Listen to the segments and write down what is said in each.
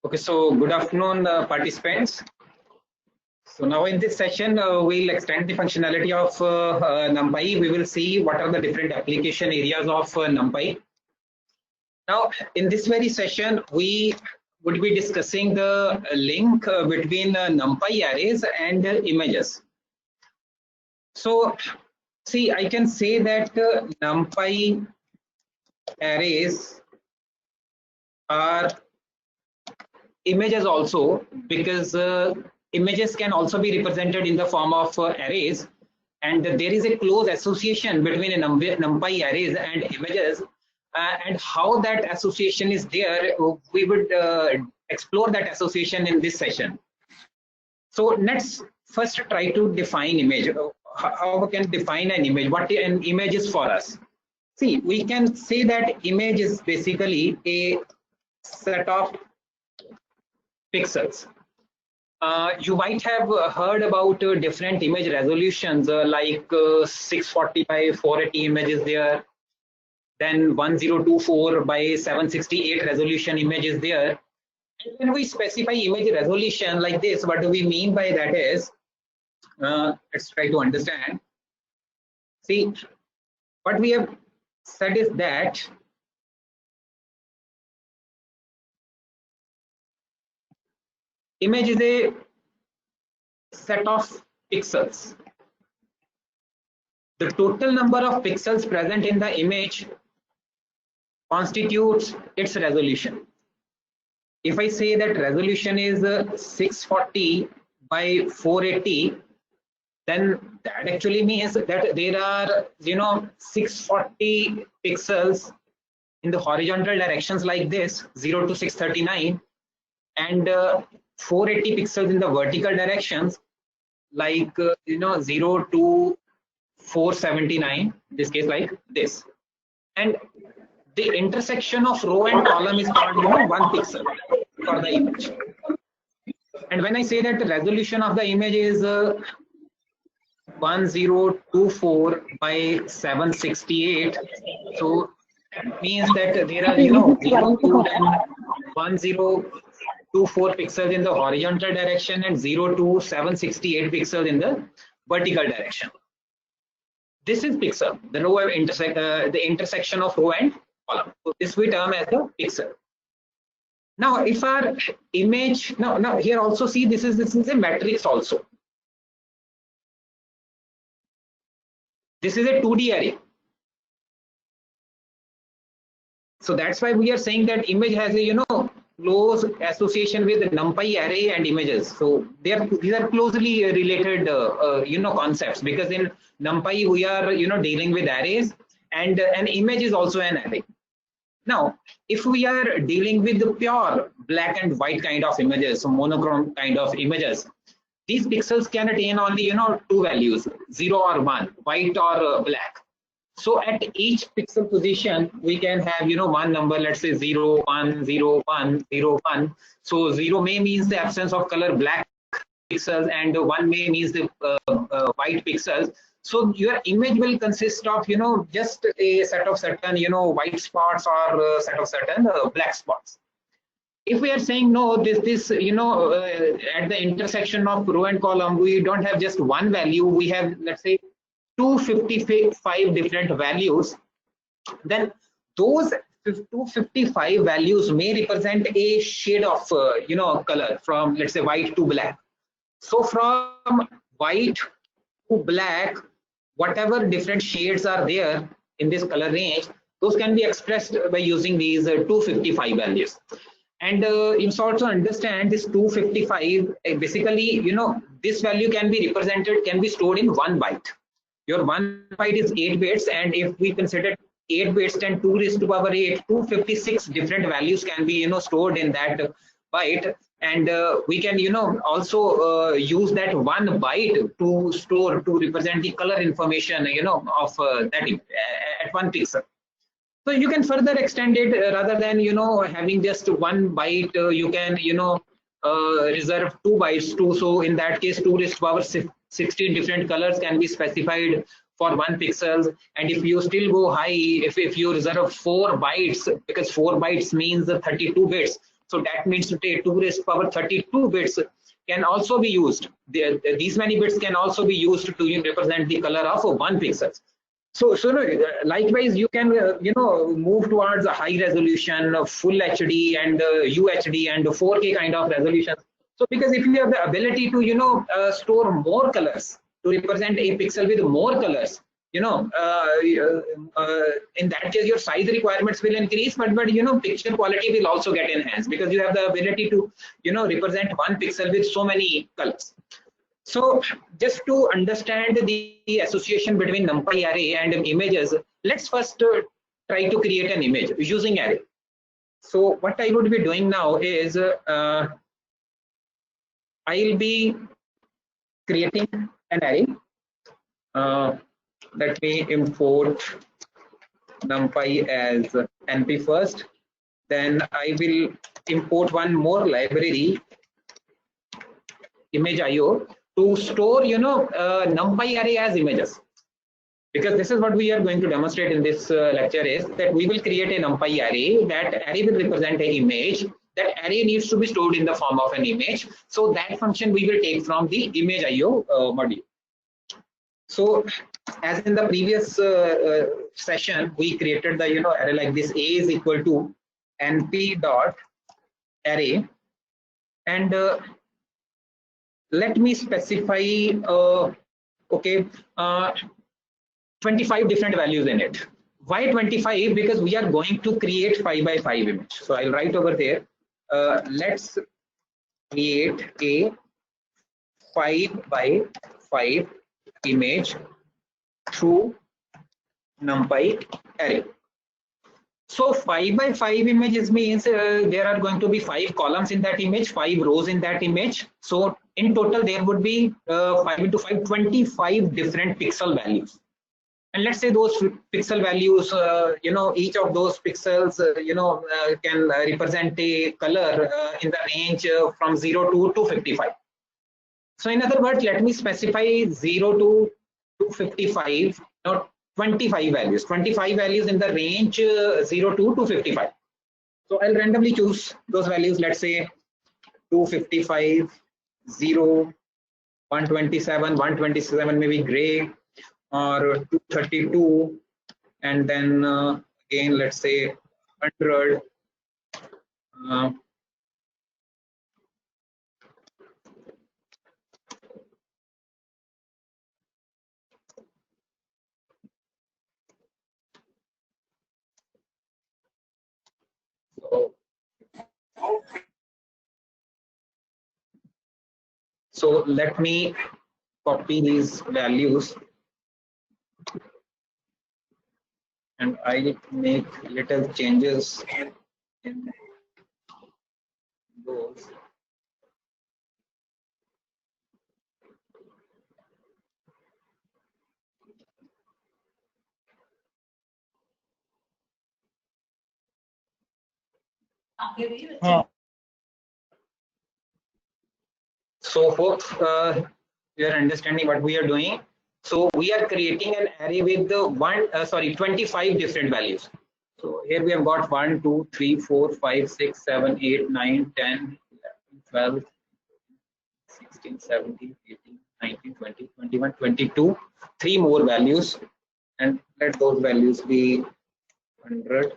Okay, so good afternoon, participants. So now in this session, we'll extend the functionality of NumPy. We will see what are the different application areas of NumPy. Now, in this very session, we would be discussing the link between NumPy arrays and images. So, see, I can say that NumPy arrays are images also, because images can also be represented in the form of arrays, and there is a close association between a NumPy arrays and images, and how that association is there, we would explore that association in this session. So let's first try to define image. How we can define an image, what an image is for us. See, we can say that image is basically a set of pixels. You might have heard about different image resolutions, like 640 by 480 images there, then 1024 by 768 resolution image is there. And when we specify image resolution like this, what do we mean by that is, let's try to understand. See, what we have said is that image is a set of pixels. The total number of pixels present in the image constitutes its resolution. If I say that resolution is 640 by 480, then that actually means that there are 640 pixels in the horizontal directions like this, 0 to 639, and 480 pixels in the vertical directions, like 0 to 479, in this case like this. And the intersection of row and column is called 1 pixel for the image. And when I say that the resolution of the image is 1024 by 768, so it means that there are 0 to 1024 pixels in the horizontal direction and 0 to 768 pixels in the vertical direction. This is pixel, the row the intersection of row and column. So this we term as the pixel. Now, if our image, now here also see this is a matrix also. This is a 2D array. So that's why we are saying that image has a close association with NumPy array and images. So these are closely related concepts, because in NumPy we are dealing with arrays, and an image is also an array. Now, if we are dealing with the pure black and white kind of images, so monochrome kind of images, these pixels can attain only two values, 0 or 1, white or black. So at each pixel position, we can have one number, let's say 0, 1, 0, 1, 0, 1. So 0 may means the absence of color, black pixels, and 1 may means the white pixels. So your image will consist of just a set of certain white spots, or set of certain black spots. If we are saying no, this at the intersection of row and column, we don't have just one value, we have, let's say, 255 different values, then those 255 values may represent a shade of color, from, let's say, white to black. So from white to black, whatever different shades are there in this color range, those can be expressed by using these 255 values. And you must also understand this 255, basically this value can be represented, can be stored in 1 byte. Your 1 byte is 8 bits, and if we consider 8 bits and 2 raised to power 8, 256 different values can be stored in that byte. And we can also use that 1 byte to store, to represent the color information of that at 1 pixel. So you can further extend it, rather than having just 1 byte, you can reserve 2 bytes too. So in that case, 2 raised to power 16 different colors can be specified for 1 pixel. And if you still go high, if you reserve 4 bytes, because 4 bytes means 32 bits, So that means to take 2 raised to power 32 bits can also be used. These many bits can also be used to represent the color of 1 pixel. So likewise, you can move towards a high resolution, full HD and UHD and 4K kind of resolution. So because if you have the ability to store more colors to represent a pixel with more colors, in that case your size requirements will increase, but picture quality will also get enhanced because you have the ability to represent 1 pixel with so many colors. So just to understand the association between NumPy array and images, let's first try to create an image using array. So what I would be doing now is I'll be creating an array. Let me import NumPy as NP first. Then I will import one more library, ImageIO, to store NumPy array as images. Because this is what we are going to demonstrate in this lecture is that we will create a NumPy array. That array will represent an image. That array needs to be stored in the form of an image. So that function we will take from the ImageIO module. So as in the previous session, we created the array like this: a is equal to np dot array, and let me specify 25 different values in it. Why 25? Because we are going to create 5 by 5 image. So I'll write over there. Let's create a 5 by 5 image through NumPy array. So 5 by 5 images means there are going to be 5 columns in that image, 5 rows in that image. So in total there would be 5 into 5, 25 different pixel values. And let's say those pixel values, each of those pixels, can represent a color in the range from 0 to 255. So in other words, let me specify 0 to 255, not 25 values. 25 values in the range 0 to 255. So I'll randomly choose those values. Let's say 255, 0, 127, 127 maybe gray, or 232, and then again let's say 100. So let me copy these values and I'll make little changes in those. So hope you are understanding what we are doing. So we are creating an array with the 25 different values. So here we have got 1, 2, 3, 4, 5, 6, 7, 8, 9, 10, 11, 12, 16, 17, 18, 19, 20, 21, 22, 3 more values, and let those values be 100,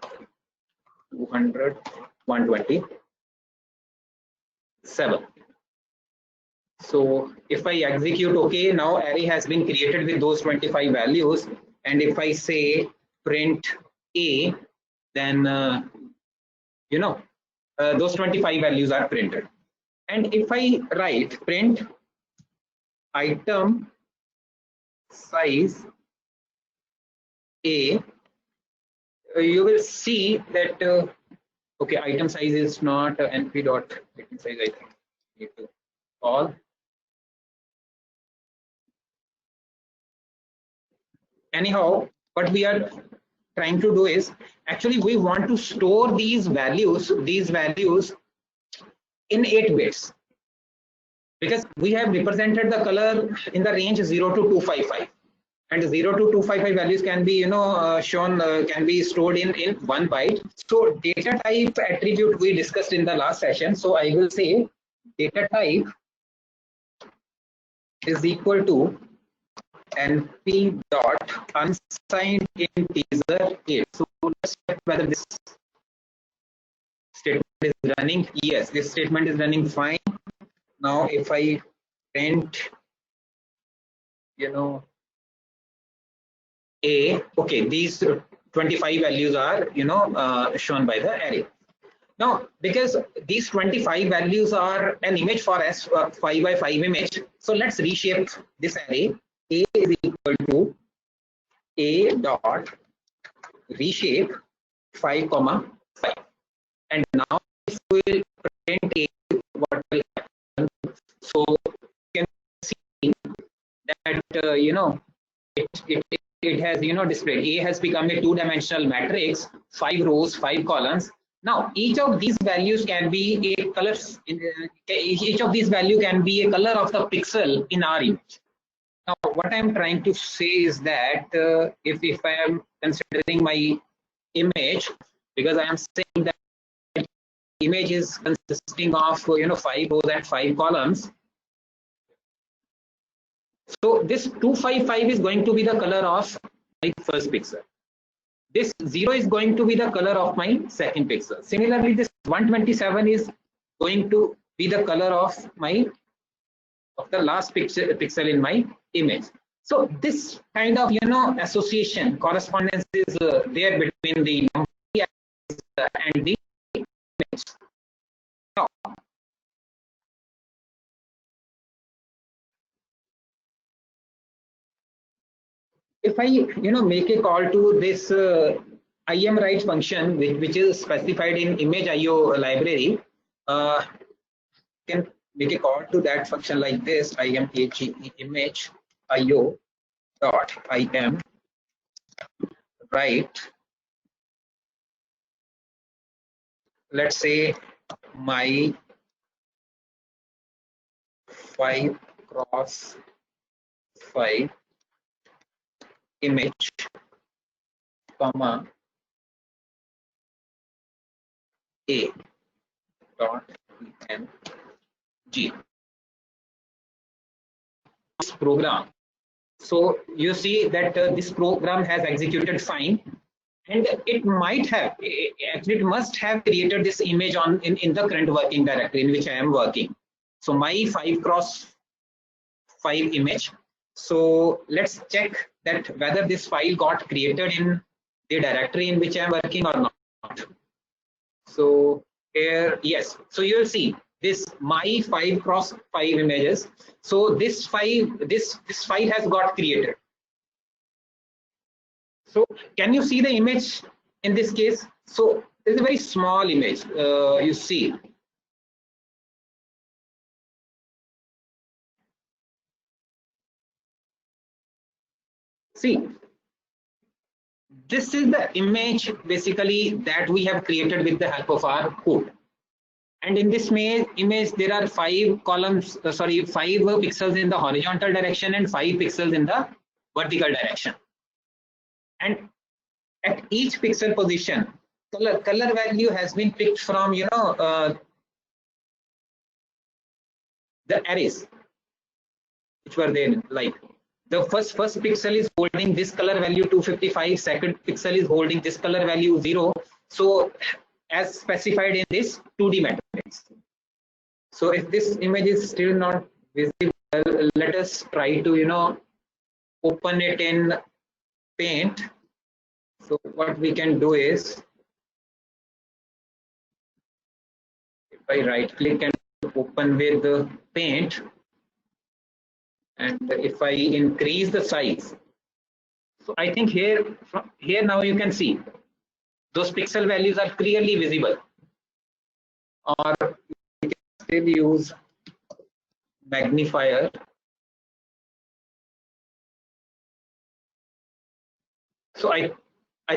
200, 127. So if I execute, okay, now array has been created with those 25 values, and if I say print a, then those 25 values are printed. And if I write print item size a, you will see that okay, item size is not np dot item size. I think need to all. Anyhow, what we are trying to do is actually we want to store these values in 8 bits, because we have represented the color in the range 0 to 255. and 0 to 255 values can be shown can be stored in 1 byte. So data type attribute we discussed in the last session. So I will say data type is equal to np dot unsigned integer 8. So let's check whether this statement is running. Yes, this statement is running fine. Now if I print A, okay, these 25 values are shown by the array. Now because these 25 values are an image for S 5x5 image, so let's reshape this array. A is equal to A dot reshape 5, 5, and now if we will print A, what will happen? So you can see that it has displayed. A has become a two-dimensional matrix, 5 rows, 5 columns. Now each of these values can be a color. Each of these value can be a color of the pixel in our image. Now what I'm trying to say is that if I am considering my image, because I am saying that image is consisting of 5 rows and 5 columns. So this 255 is going to be the color of my first pixel. This 0 is going to be the color of my second pixel. Similarly, this 127 is going to be the color of the last pixel in my image. So this kind of association, correspondence is there between the number and the image. Now, if I make a call to this imwrite function, which is specified in image.io library, can make a call to that function like this: image.io dot im write, let's say my 5x5 image, comma A dot emg. This program. So you see that this program has executed fine, and it might have, actually it must have created this image in the current working directory in which I am working. So my 5x5 image. So let's check that whether this file got created in the directory in which I am working or not. So here, yes. So you will see this my 5x5 images. So this file has got created. So can you see the image in this case? So it's a very small image. You see. See, this is the image basically that we have created with the help of our code. And in this image, there are 5 columns, 5 pixels in the horizontal direction and 5 pixels in the vertical direction. And at each pixel position, color value has been picked from the arrays which were there, like the first pixel is holding this color value 255, second pixel is holding this color value 0. So as specified in this 2D matrix. So if this image is still not visible, let us try to open it in Paint. So what we can do is, if I right click and open with the Paint, and if I increase the size, so I think here now you can see those pixel values are clearly visible. Or we can still use magnifier. So I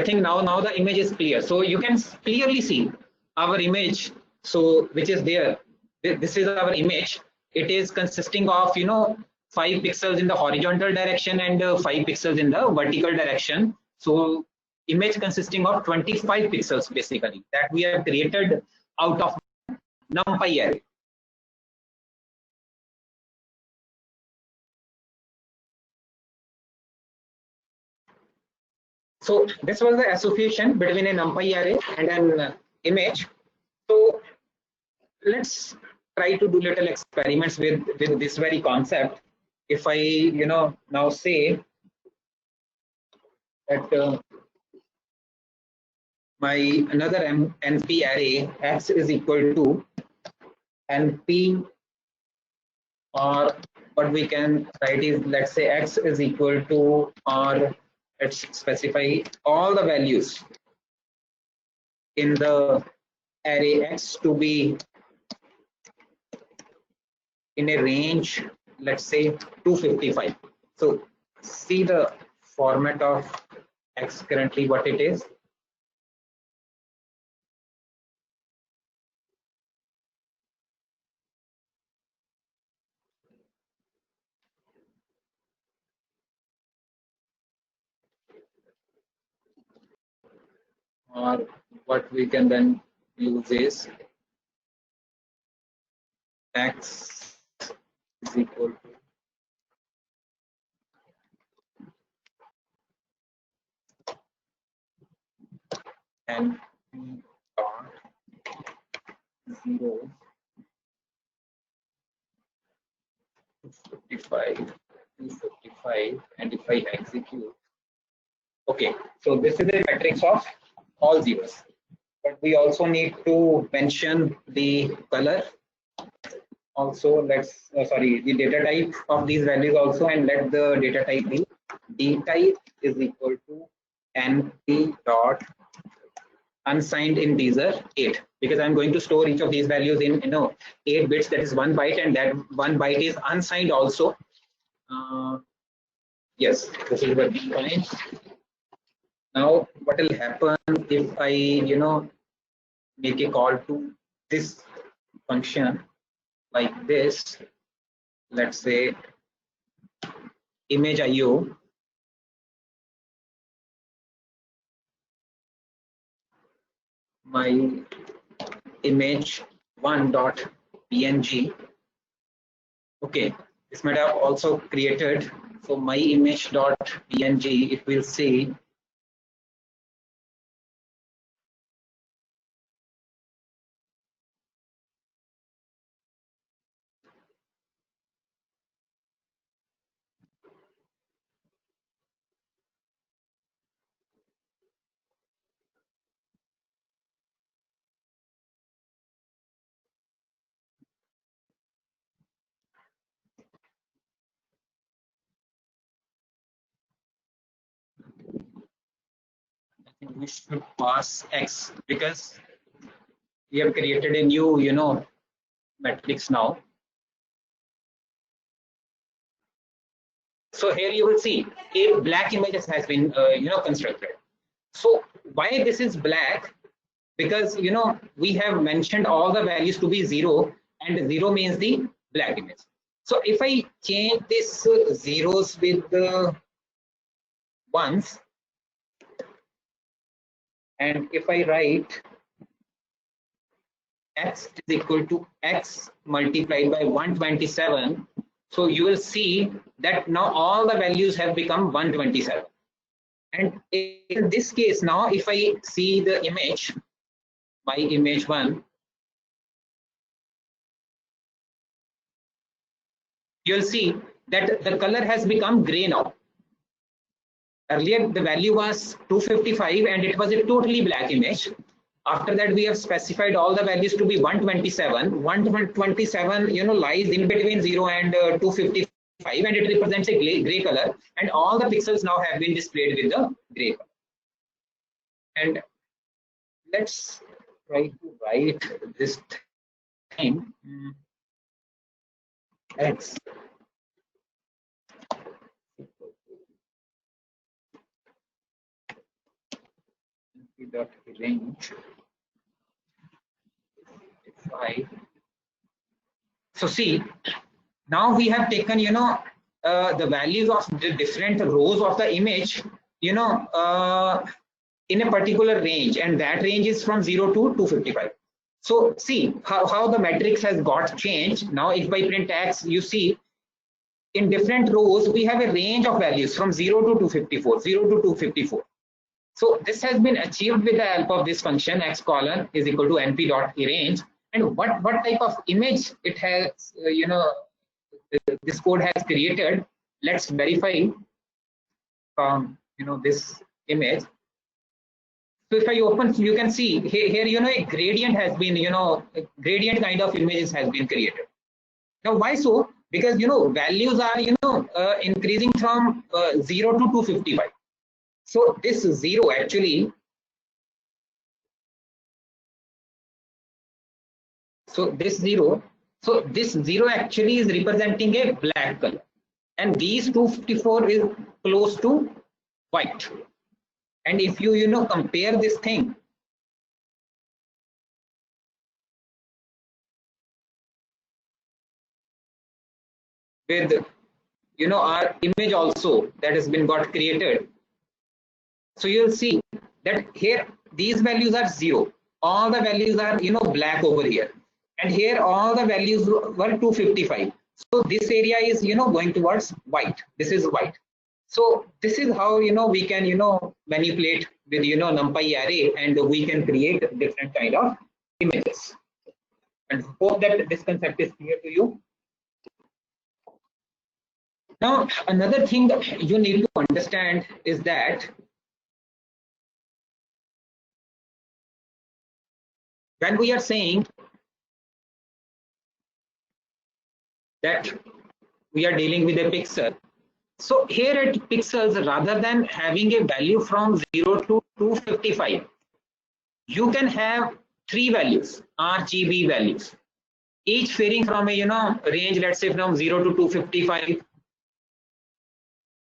think now the image is clear. So you can clearly see our image. So which is there. This is our image. It is consisting of 5 pixels in the horizontal direction and 5 pixels in the vertical direction. So image consisting of 25 pixels basically that we have created out of NumPy array. So this was the association between a NumPy array and an image. So let's try to do little experiments with this very concept. If I now say that my another NP array x is equal to NP, or what we can write is, let's say x is equal to, or let's specify all the values in the array x to be in a range, let's say 255. So see the format of x currently what it is. Or what we can then use is x is equal to n dot 0 255, and if I execute, okay, so this is a matrix of all zeros, but we also need to mention the color also. Let's sorry, the data type of these values also, and let the data type be d type is equal to np dot unsigned integer 8, because I'm going to store each of these values in 8 bits, that is 1 byte, and that 1 byte is unsigned also. Yes, this is the point. Now what will happen if I make a call to this function like this, let's say image IO, my image 1.png. okay, this might have also created, so my image.png, it will say we should pass x, because we have created a new matrix now. So here you will see a black image has been constructed. So why this is black? Because we have mentioned all the values to be 0, and 0 means the black image. So if I change this zeros with the ones, and if I write x is equal to x multiplied by 127, so you will see that now all the values have become 127. And in this case, now if I see the image, my image 1, you'll see that the color has become gray now. Earlier the value was 255 and it was a totally black image. After that we have specified all the values to be 127. 127 lies in between 0 and 255, and it represents a gray color, and all the pixels now have been displayed with the gray color. And let's try to write this thing x dot range 5. So see, now we have taken the values of the different rows of the image, you know, in a particular range, and that range is from 0 to 255. So see how the matrix has got changed. Now if by print x, you see in different rows we have a range of values from 0 to 254, 0 to 254. So this has been achieved with the help of this function x colon is equal to np dot range. And what type of image it has, you know, this code has created. Let's verify from, you know, this image. So if I open, you can see here, you know, a gradient has been, you know, a gradient kind of images has been created. Now why so? Because, you know, values are, you know, increasing from 0 to 255. So this 0 actually, so this 0 actually is representing a black color, and these 254 is close to white. And if you, you know, compare this thing with, you know, our image also that has been got created, so you'll see that here these values are 0, all the values are, you know, black over here, and here all the values were 255. So this area is, you know, going towards white. This is white. So this is how, you know, we can, you know, manipulate with, you know, NumPy array, and we can create different kind of images. And hope that this concept is clear to you. Now another thing that you need to understand is that when we are saying that we are dealing with a pixel, so here at pixels, rather than having a value from 0 to 255, you can have 3 values, RGB values, each varying from a, you know, range, let's say from 0 to 255.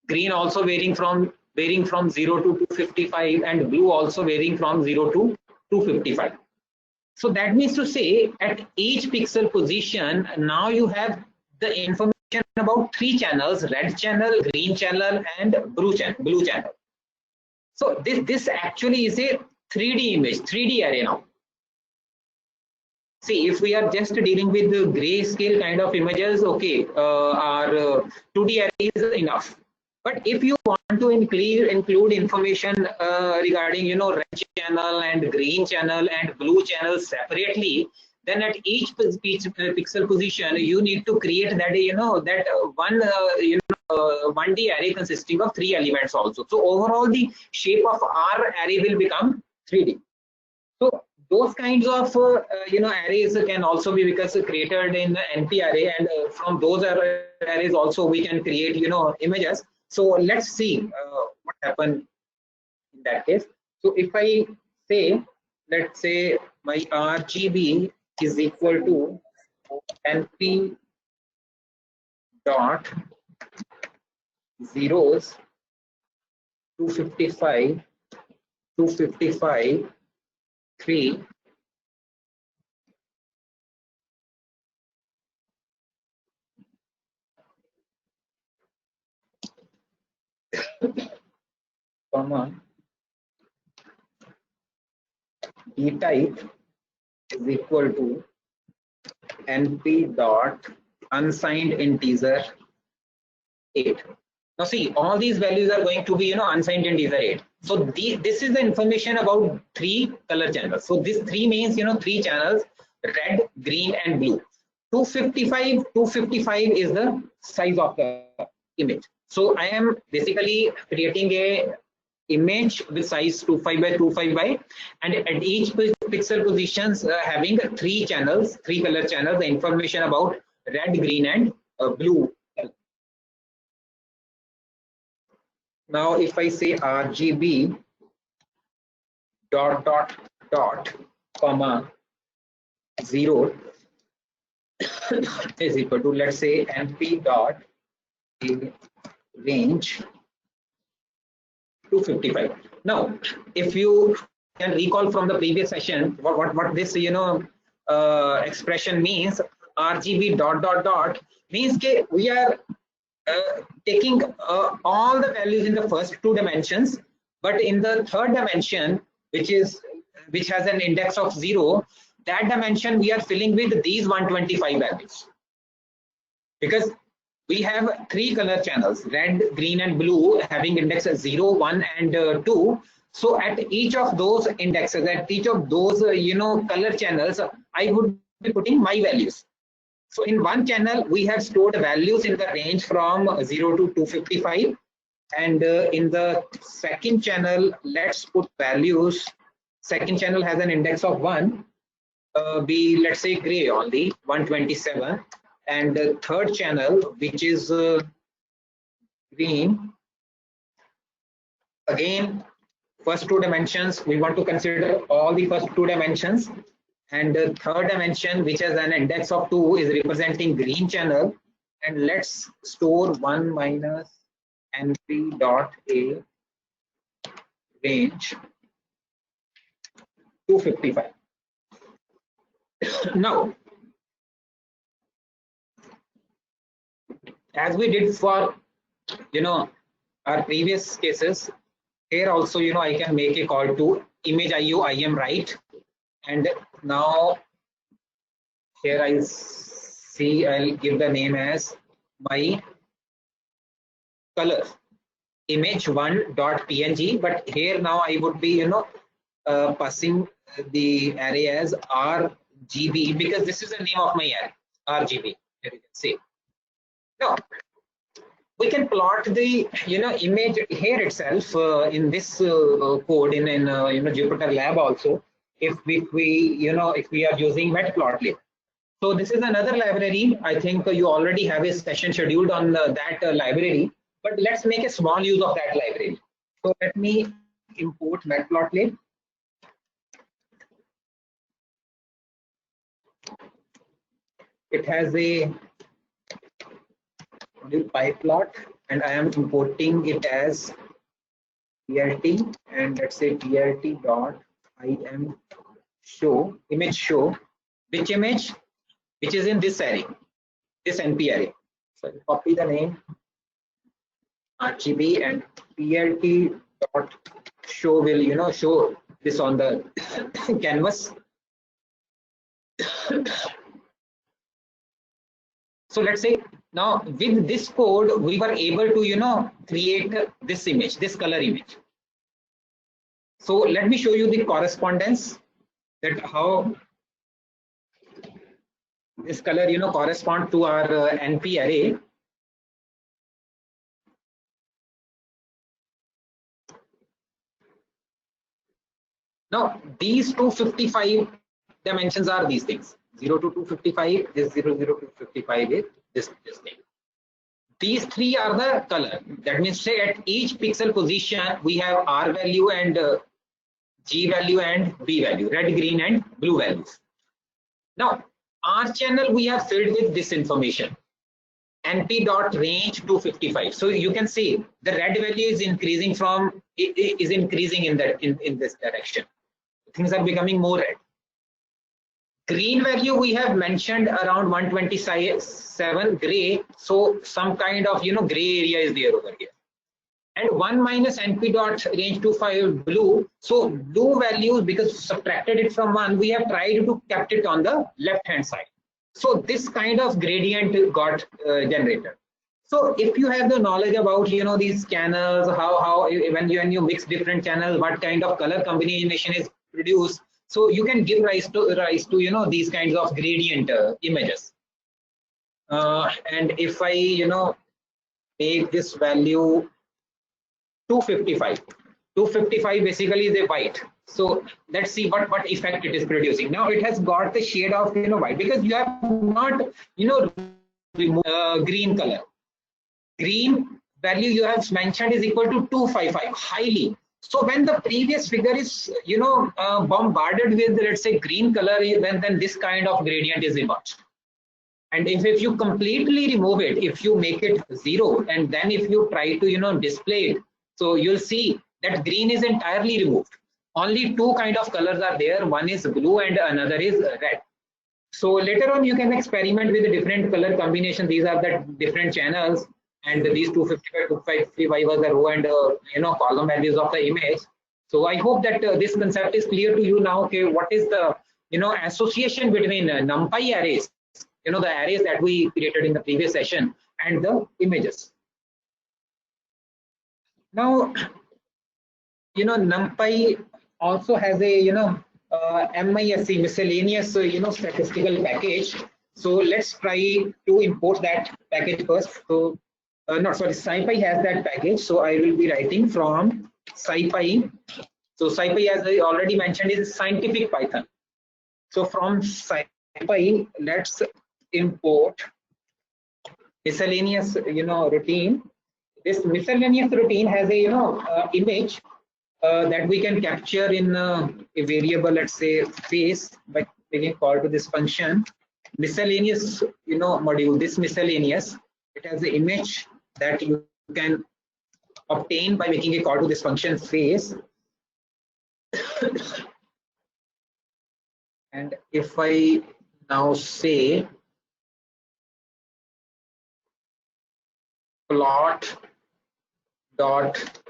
Green also varying from 0 to 255, and blue also varying from 0 to 255. So that means to say at each pixel position, now you have the information about 3 channels: red channel, green channel, and blue channel. So this actually is a 3D image, 3D array now. See, if we are just dealing with the grayscale kind of images, okay, our 2D array is enough. But if you want to include information regarding, you know, red channel and green channel and blue channel separately, then at each pixel position you need to create that, you know, that one 1D array consisting of 3 elements also. So overall the shape of our array will become 3D. So those kinds of you know, arrays can also be created in the NP array, and from those arrays also we can create, you know, images. So let's see what happened in that case. So if I say, let's say my RGB is equal to NP dot zeros 255 3 comma D type is equal to NP dot unsigned integer 8. Now see, all these values are going to be, you know, unsigned integer 8. So this is the information about 3 color channels. So this 3 means, you know, 3 channels: red, green, and blue. 255 is the size of the image. So I am basically creating a image with size 25 by 25 by, and at each pixel positions having 3 channels, 3 color channels, the information about red, green, and blue. Now if I say RGB dot comma 0 is equal to, let's say, NP dot range 255. Now if you can recall from the previous session what this, you know, expression means, RGB dot means we are taking all the values in the first two dimensions, but in the third dimension, which has an index of 0, that dimension we are filling with these 125 values, because we have 3 color channels, red, green and blue, having indexes 0, 1 and 2. So at each of those indexes, at each of those color channels, I would be putting my values. So in one channel, we have stored values in the range from 0 to 255. And in the second channel, let's put values. Second channel has an index of 1, be let's say gray only, 127. And the third channel, which is green, again, first two dimensions, we want to consider all the first two dimensions. And the third dimension, which has an index of 2, is representing green channel. And let's store 1 minus np dot a range 255. Now, as we did for our previous cases, here also I can make a call to image IO IM right, and now here I'll give the name as my color image1.png, but here now I would be passing the array as RGB, because this is the name of my array, RGB. Here you can see. Now we can plot the image here itself in this code in Jupyter Lab also, if we are using matplotlib. So this is another library. I think you already have a session scheduled on that library, but let's make a small use of that library. So let me import matplotlib. It has a pyplot, and I am importing it as trt, and let's say trt dot im show image show, which image, which is in this array, this np array. So I'll copy the name RGB, and trt dot show will show this on the canvas. So let's say now with this code we were able to create this image, this color image. So let me show you the correspondence, that how this color correspond to our np array. Now these 255 dimensions are these things, 0 to 255, this 0 to 255 is this thing. These three are the color. That means say at each pixel position we have R value and G value and B value, red, green and blue values. Now R channel we have filled with this information, np dot range 255. So you can see the red value is increasing in this direction. Things are becoming more red. Green value we have mentioned around 127 gray, so some kind of gray area is there over here. And 1 minus np dot range 25 blue, so blue values, because subtracted it from 1, we have tried to kept it on the left hand side. So this kind of gradient got generated. So if you have the knowledge about these channels, how when you mix different channels, what kind of color combination is produced, so you can give rise to these kinds of gradient images. And if I make this value 255 basically is a white. So let's see what effect it is producing. Now it has got the shade of white, because you have not removed green color. Green value you have mentioned is equal to 255, highly. So when the previous figure is bombarded with, let's say, green color, then this kind of gradient is emerged. And if you completely remove it, if you make it 0, and then if you try to display it, so you'll see that green is entirely removed. Only two kind of colors are there. One is blue and another is red. So later on you can experiment with a different color combination. These are the different channels, and these 255, 255 was the row and column values of the image. So I hope that this concept is clear to you now. Okay, what is the association between NumPy arrays, the arrays that we created in the previous session, and the images. Now, NumPy also has a MISC, miscellaneous statistical package. So let's try to import that package first. So SciPy has that package. So I will be writing from SciPy. So SciPy, as I already mentioned, is scientific Python. So from SciPy, let's import miscellaneous routine. This miscellaneous routine has a image that we can capture in a variable, let's say face, by making call to this function miscellaneous module. This miscellaneous, it has the image that you can obtain by making a call to this function face. And if I now say plot dot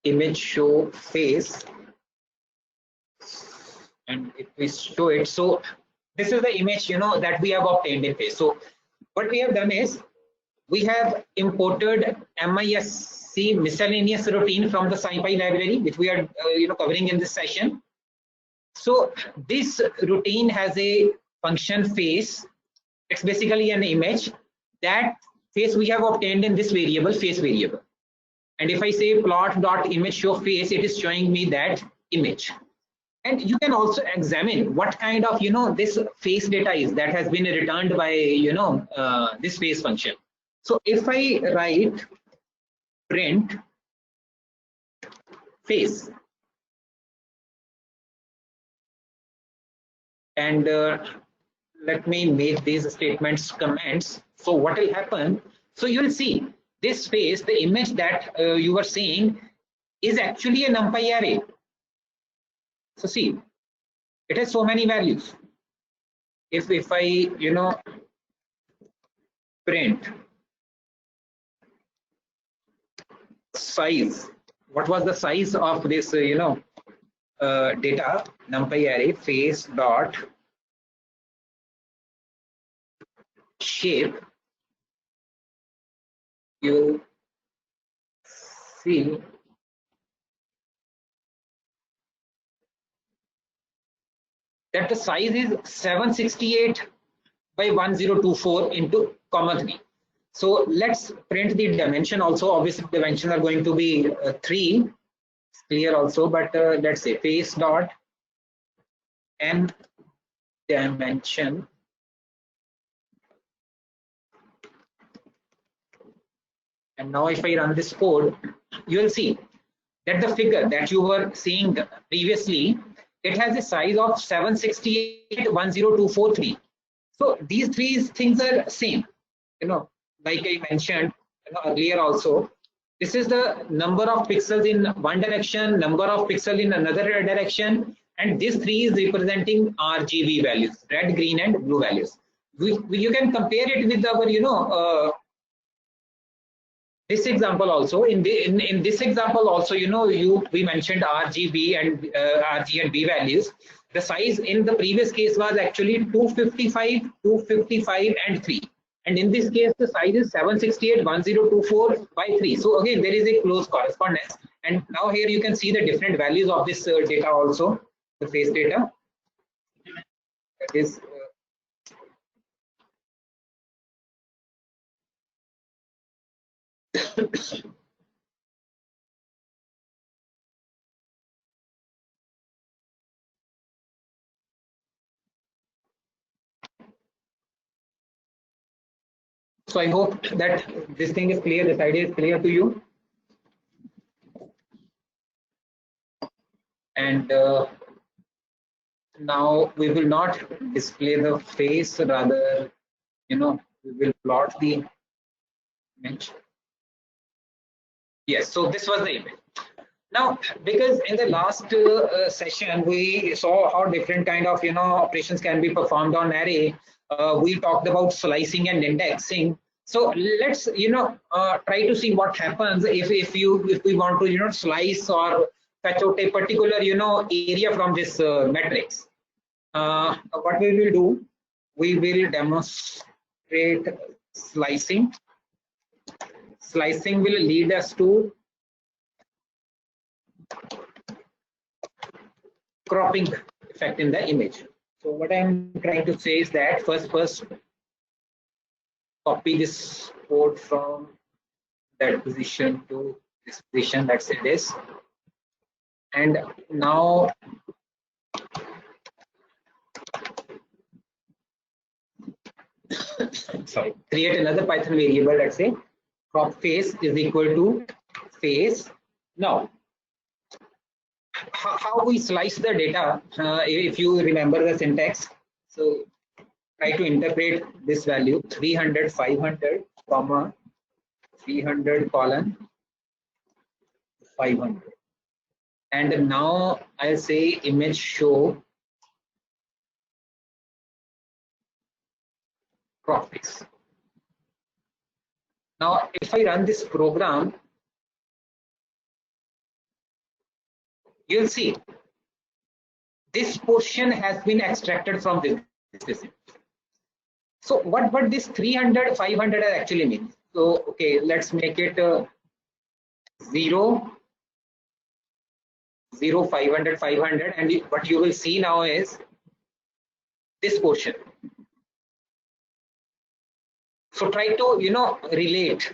image show face, and if we show it, so this is the image that we have obtained in face. So what we have done is we have imported MISC miscellaneous routine from the SciPy library, which we are covering in this session. So this routine has a function face. It's basically an image. That face we have obtained in this variable, face variable. And if I say plot dot image show face, it is showing me that image. And you can also examine what kind of this face data is that has been returned by this face function. So if I write print face, and let me make these statements comments. So what will happen? So you will see this face, the image that you were seeing, is actually a NumPy array. So see, it has so many values. If I print size, what was the size of this data NumPy array face dot shape, you will see that the size is 768 by 1024 into comma 3. So let's print the dimension also. Obviously dimensions are going to be 3. It's clear also, but let's say face dot n dimension and now if I run this code, you will see that the figure that you were seeing previously, it has a size of 768.10243. So these three things are same, like I mentioned earlier also. This is the number of pixels in one direction, number of pixels in another direction, and this 3 is representing RGB values, red, green, and blue values. You can compare it with our this example also. In this example also, we mentioned RGB and RG and B values. The size in the previous case was actually 255, 255, and 3. And in this case, the size is 768.1024 by 3. So again, there is a close correspondence. And now here you can see the different values of this data also, the face data. That is so I hope that this thing is clear, this idea is clear to you. And now we will not display the face, rather, we will plot the image. Yes, so this was the image. Now, because in the last session we saw how different kind of operations can be performed on array. We talked about slicing and indexing. So let's try to see what happens if we want to slice or fetch out a particular area from this matrix. What we will do, we will demonstrate slicing. Slicing will lead us to cropping effect in the image. So what I'm trying to say is that first copy this code from that position to this position, let's say this, and now sorry, create another Python variable. Let's say crop face is equal to face. Now how we slice the data, if you remember the syntax, so try to interpret this value 300 500 comma 300 colon 500, and now I'll say image show crop face. Now if I run this program, you'll see this portion has been extracted from this. So what this 300 500 actually means? So okay, let's make it 0 0 500 500, and what you will see now is this portion. So try to relate.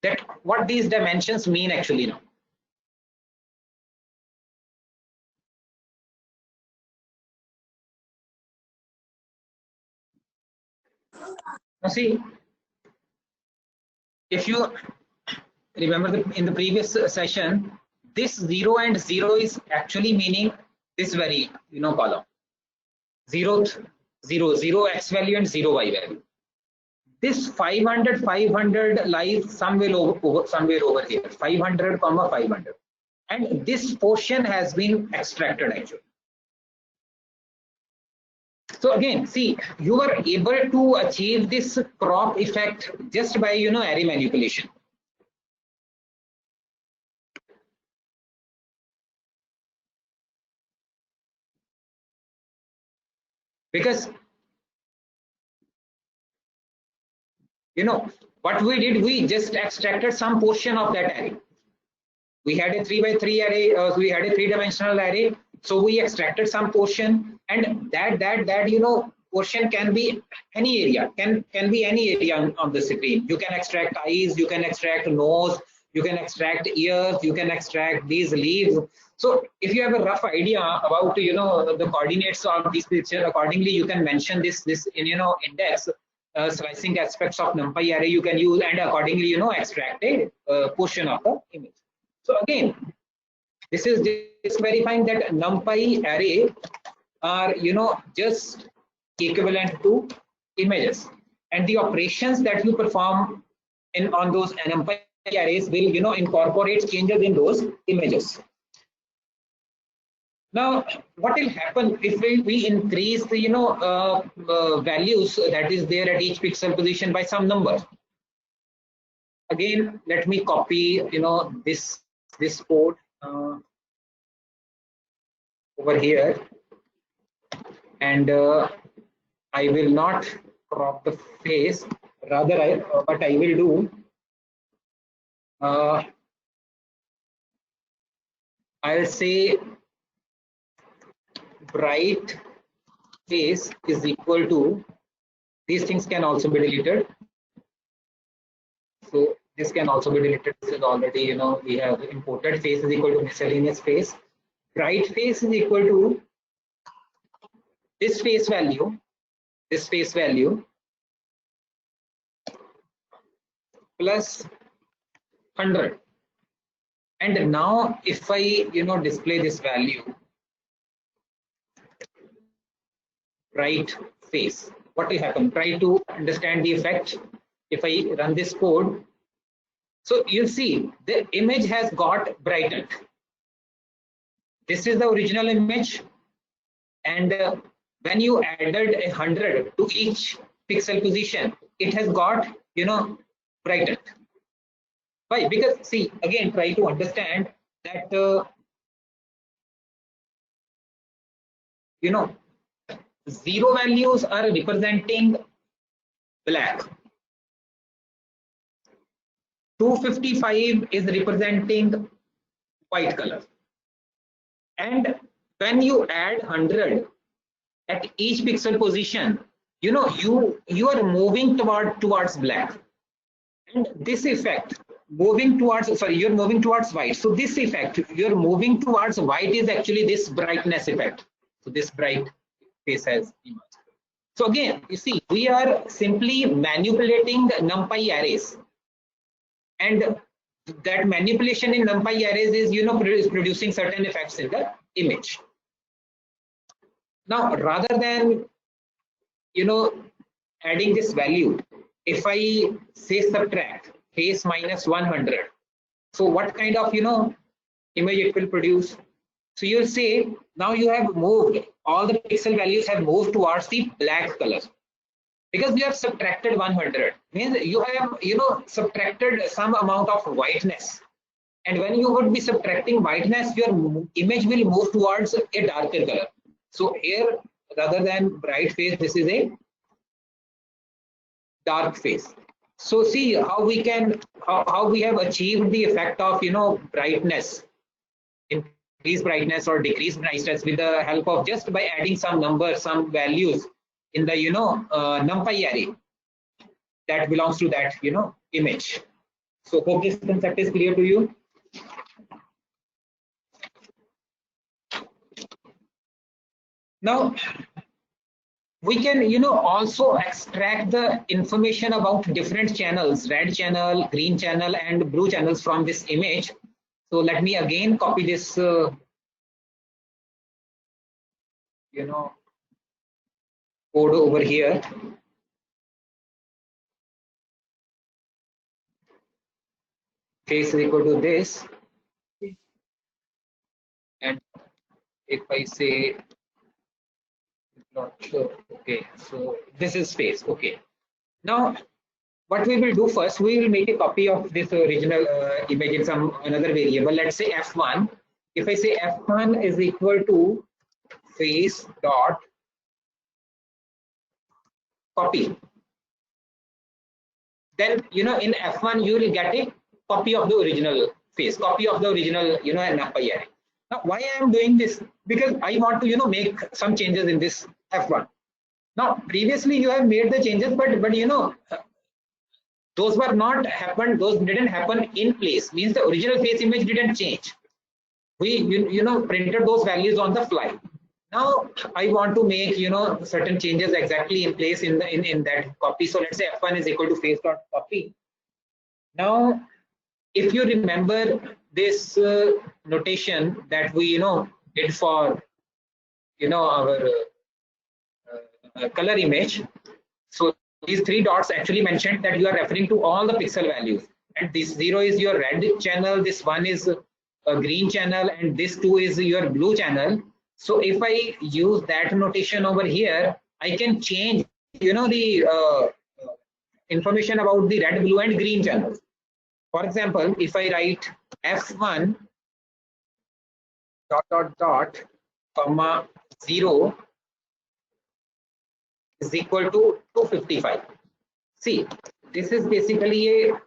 That what these dimensions mean actually now. Now see, if you remember in the previous session, this 0 and 0 is actually meaning this very column 0 0 0 x value and 0 y value. This 500 500 lies somewhere over here, 500 comma 500, and this portion has been extracted actually. So again, see, you are able to achieve this crop effect just by array manipulation. Because what we did, we just extracted some portion of that array. We had a 3 by 3 array, we had a 3-dimensional array, so we extracted some portion, and that portion can be any area, can be any area on the screen. You can extract eyes, you can extract nose, you can extract ears, you can extract these leaves. So if you have a rough idea about the coordinates of this picture, accordingly you can mention this in index. Slicing aspects of NumPy array you can use, and accordingly extract a portion of the image. So again, this is just verifying that NumPy array are just equivalent to images, and the operations that you perform on those NumPy arrays will incorporate changes in those images. Now, what will happen if we increase the values that is there at each pixel position by some number? Again, let me copy this code over here, and I will not crop the face. Rather, what I will do, I'll say bright face is equal to, these things can also be deleted. So this can also be deleted. This is already, we have imported face is equal to miscellaneous face. Bright face is equal to this face value plus 100. And now if I display this value, bright face, what will happen? Try to understand the effect. If I run this code, so you'll see the image has got brightened. This is the original image, and when you added 100 to each pixel position, it has got brightened. Why? Because see, again, try to understand that zero values are representing black, 255 is representing white color, and when you add 100 at each pixel position, you are moving towards black, and this effect moving towards, sorry, you're moving towards white. So this effect, you're moving towards white, is actually this brightness effect. So this bright face has emerged. So again, you see, we are simply manipulating NumPy arrays, and that manipulation in NumPy arrays is producing certain effects in the image. Now, rather than adding this value, if I say subtract face minus 100, so what kind of image it will produce? So you'll say now you have moved, all the pixel values have moved towards the black color, because we have subtracted 100, means you have subtracted some amount of whiteness, and when you would be subtracting whiteness, your image will move towards a darker color. So here, rather than bright face, this is a dark face. So see how we can, how we have achieved the effect of brightness, increase brightness or decrease brightness with the help of just by adding some numbers, some values in the NumPy array that belongs to that image. So hope this concept is clear to you. Now we can also extract the information about different channels, red channel, green channel, and blue channels from this image. So let me again copy this code over here. Face is equal to this, and if I say, not sure, okay, so this is face. Okay, now what we will do first, we will make a copy of this original image in some another variable. Let's say f1. If I say f1 is equal to face dot copy, then in f1 you will get a copy of the original face, copy of the original NumPy array. Now why I am doing this? Because I want to make some changes in this f1. Now previously you have made the changes, but those were not happened, those didn't happen in place, means the original face image didn't change. We printed those values on the fly. Now I want to make certain changes exactly in place in that copy. So let's say f1 is equal to face dot copy. Now if you remember this notation that we did for our color image, so these three dots actually mentioned that you are referring to all the pixel values, and this 0 is your red channel, this 1 is a green channel, and this 2 is your blue channel. So if I use that notation over here, I can change the information about the red, blue, and green channels. For example, if I write f1 dot dot dot comma 0 is equal to 255. See, this is basically a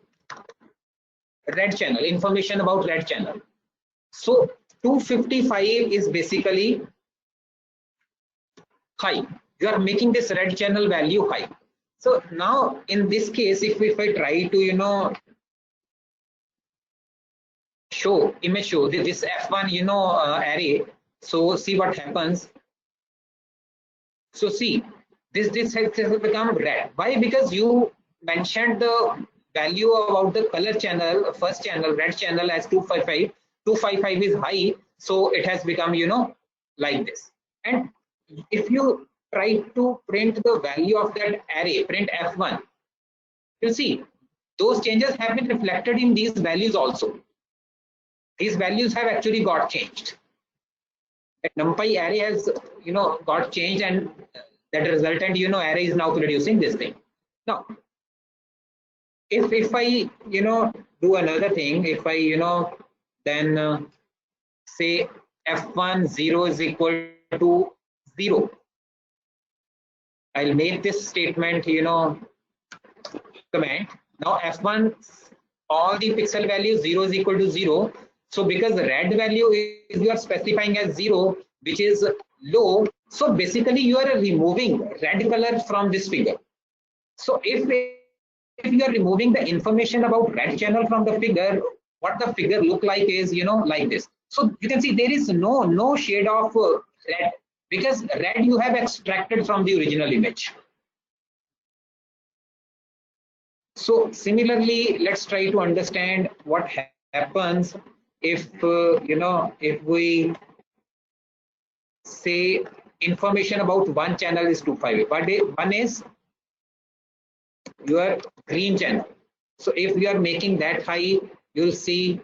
red channel, information about red channel. So 255 is basically high. You are making this red channel value high. So now in this case, if I try to show this f1 array, so see what happens. So see, this has become red. Why? Because you mentioned the value about the color channel, first channel, red channel as 255. 255 is high, so it has become, you know, like this. And if you try to print the value of that array, print F1, you see those changes have been reflected in these values also. These values have actually got changed. The NumPy array has, you know, got changed, and that resultant, you know, array is now producing this thing. Now, if I, you know, do another thing, if I, you know, then say F1 0 is equal to 0. I'll make this statement, you know, comment. Now F1, all the pixel values 0 is equal to 0. So because the red value is you are specifying as 0, which is low. So basically you are removing red color from this figure. So if you are removing the information about red channel from the figure, what the figure look like is, you know, like this. So you can see there is no shade of red, because red you have extracted from the original image. So similarly, let's try to understand what happens if you know, if we say information about one channel is 258, but one is your green channel. So if you are making that high, you'll see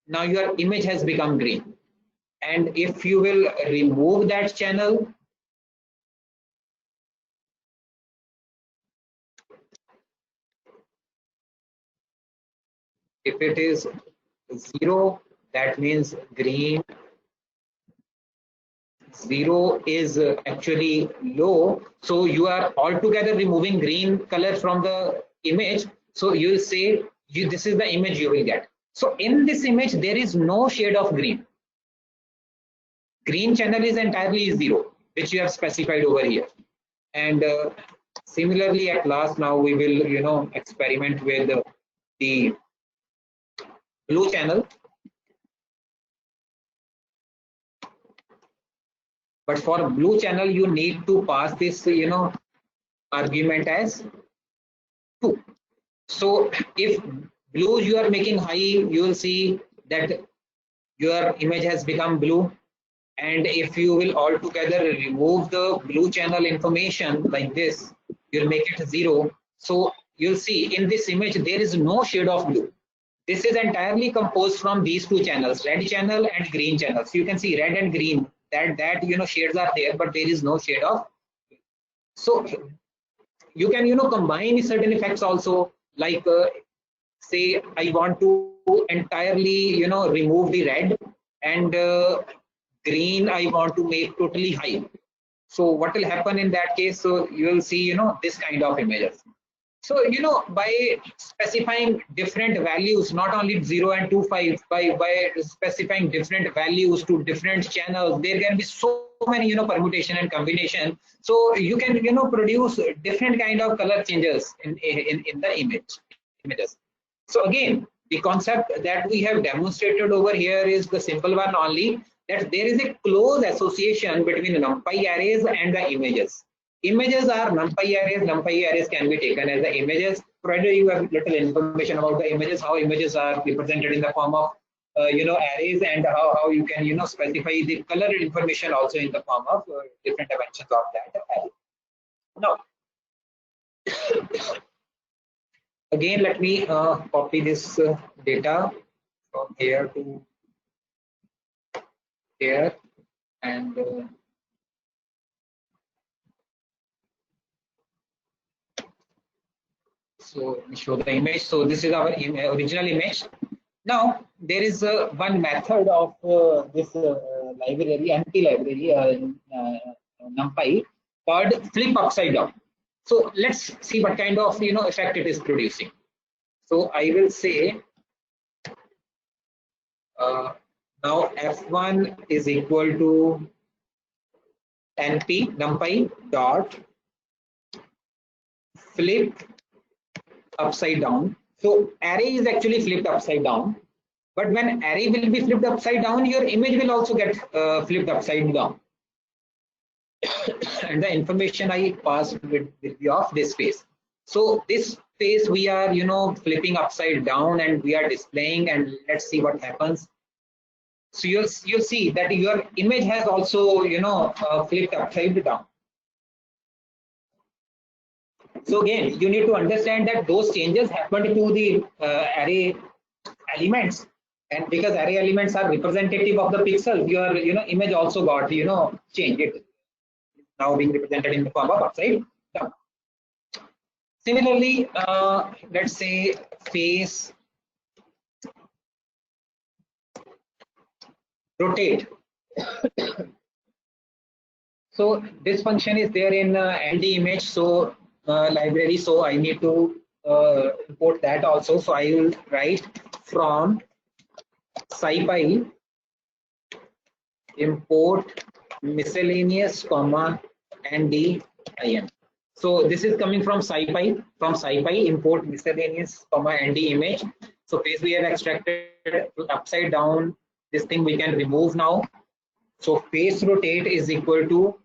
now your image has become green. And if you will remove that channel, if it is 0, that means green. 0 is actually low, so you are altogether removing green color from the image. So you will say this is the image you will get. So in this image there is no shade of green. Green channel is entirely 0, which you have specified over here. And similarly, at last, now we will, you know, experiment with the blue channel. But for blue channel, you need to pass this, you know, argument as 2. So if blue you are making high, you will see that your image has become blue. And if you will altogether remove the blue channel information like this, you'll make it 0. So you'll see in this image there is no shade of blue. This is entirely composed from these two channels, red channel and green channel. So you can see red and green, that you know, shades are there, but there is no shade of. So you can, you know, combine certain effects also, like say I want to entirely, you know, remove the red, and green I want to make totally high. So what will happen in that case? So you will see, you know, this kind of images. So, you know, by specifying different values, not only 0 and 25, by specifying different values to different channels, there can be so many, you know, permutation and combination. So you can, you know, produce different kind of color changes in the images. So again, the concept that we have demonstrated over here is the simple one only, that there is a close association between NumPy arrays and the images. Images are NumPy arrays. NumPy arrays can be taken as the images, provided you have little information about the images, how images are represented in the form of you know, arrays, and how you can, you know, specify the color information also in the form of different dimensions of that array. Now, again, let me copy this data from here to here, and so let me show the image. So this is our original image. Now there is one method of this library, empty library, NumPy, called flip upside down. So let's see what kind of, you know, effect it is producing. So I will say now F1 is equal to np NumPy dot flip upside down. So array is actually flipped upside down, but when array will be flipped upside down, your image will also get flipped upside down. And the information I passed will be of this space. So this face we are, you know, flipping upside down and we are displaying, and let's see what happens. So you'll see that your image has also, you know, flipped upside down. So again, you need to understand that those changes happened to the array elements, and because array elements are representative of the pixel, your, you know, image also got, you know, changed. It now being represented in the form of upside down. Similarly, let's say face rotate. So this function is there in ND image, so library. So I need to import that also. So I will write from SciPy import miscellaneous comma ND IM. So this is coming from SciPy. From SciPy import miscellaneous comma ND image. So face we have extracted upside down. This thing we can remove now. So face rotate is equal to,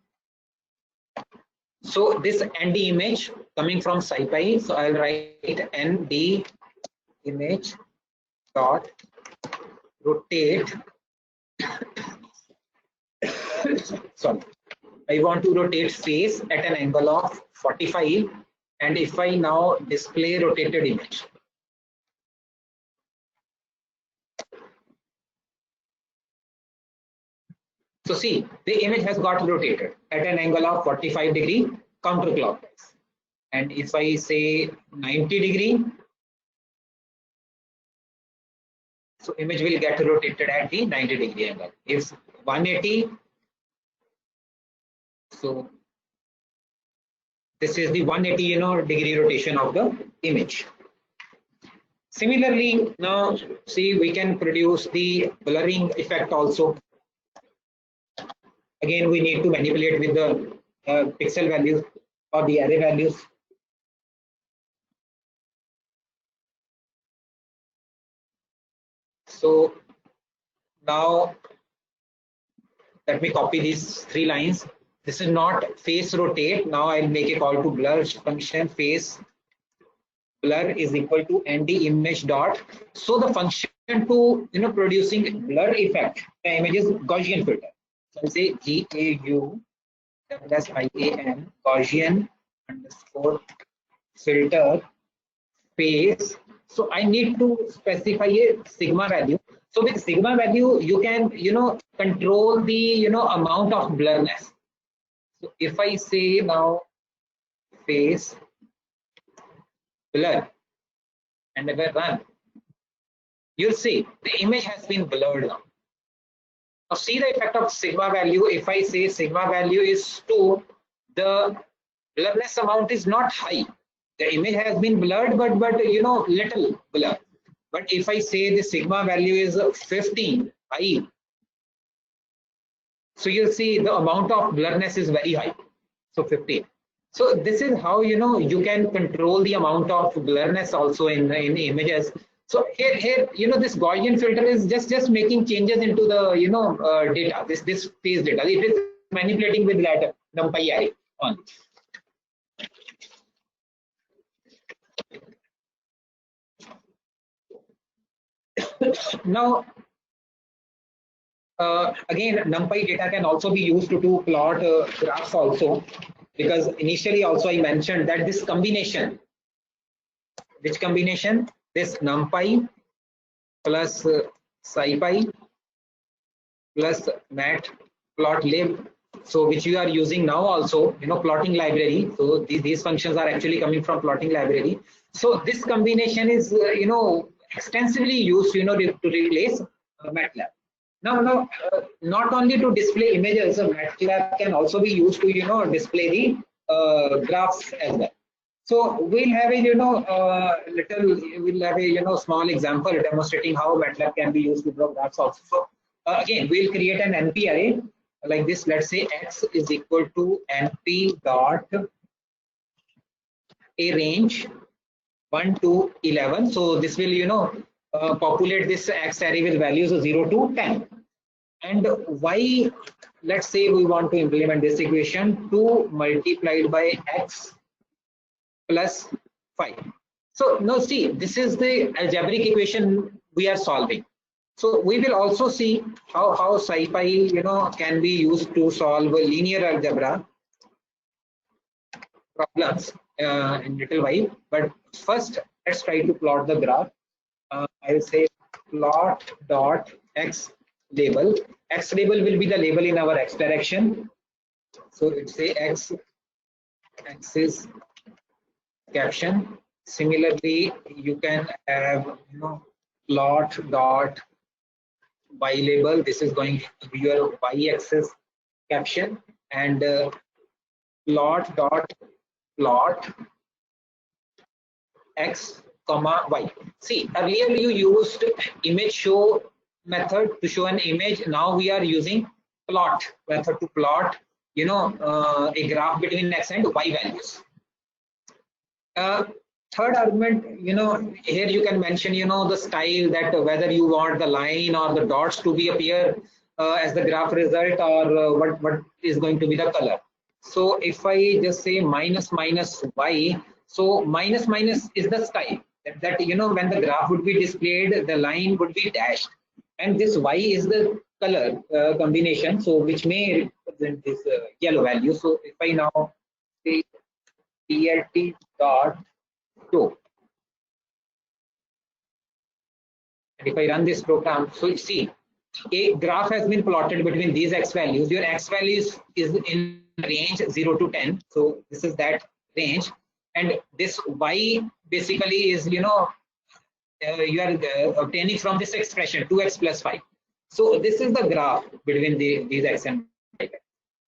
so this ND image coming from SciPy. So I'll write ND image dot rotate. Sorry, I want to rotate face at an angle of 45, and if I now display rotated image, so see, the image has got rotated at an angle of 45-degree counterclockwise. And if I say 90-degree, so image will get rotated at the 90-degree angle. If 180, so this is the 180, you know, degree rotation of the image. Similarly, now see, we can produce the blurring effect also. Again, we need to manipulate with the pixel values or the array values. So now let me copy these 3 lines. This is not face rotate. Now I'll make a call to blur function. Face blur is equal to ND image dot. So the function to, you know, producing blur effect, the image is Gaussian filter. So I'll say GAU plus IAN Gaussian underscore filter face. So I need to specify a sigma value. So with sigma value, you can, you know, control the, you know, amount of blurriness. So if I say now face blur and if I run, you'll see the image has been blurred now. Now see the effect of sigma value. If I say sigma value is 2, the blurriness amount is not high. The image has been blurred, but you know, little blur. But if I say the sigma value is 15, high, so you'll see the amount of blurriness is very high. So 15. So this is how, you know, you can control the amount of blurriness also in images. So here, you know, this Gaussian filter is just making changes into the, you know, data. This phase data. It is manipulating with that NumPy array only. Now, again, NumPy data can also be used to plot graphs also, because initially also I mentioned that this combination, which combination? This NumPy plus SciPy plus matplotlib, so which you are using now also, you know, plotting library. So these functions are actually coming from plotting library. So this combination is, you know, extensively used, you know, to replace MATLAB. Now, not only to display images, MATLAB can also be used to, you know, display the graphs as well. So we'll have a, you know, we'll have a, you know, small example demonstrating how MATLAB can be used to draw graphs also. So again, we'll create an NP array like this. Let's say X is equal to NP dot a range 1 to 11. So this will, you know, populate this X array with values of 0 to 10. And Y, let's say we want to implement this equation, 2 multiplied by X plus 5. So now see, this is the algebraic equation we are solving. So we will also see how SciPy, can be used to solve linear algebra problems in little while. But first, let's try to plot the graph. I will say plot dot x label. X label will be the label in our x direction. So it say x axis caption. Similarly, you can have plot dot y label. This is going to be your y axis caption, and plot dot plot x comma y. See, earlier you used image show method to show an image. Now we are using plot method to plot a graph between x and y values. Third argument, here you can mention the style, that whether you want the line or the dots to be appear as the graph result, or what is going to be the color. So if I just say minus minus y, so minus minus is the style that when the graph would be displayed, the line would be dashed, and this y is the color combination, so which may represent this yellow value. So if I now say plt dot show, and if I run this program, so you see a graph has been plotted between these x values. Your x values is in range 0 to 10, so this is that range, and this y basically is you are obtaining from this expression 2x plus 5. So this is the graph between these x and y.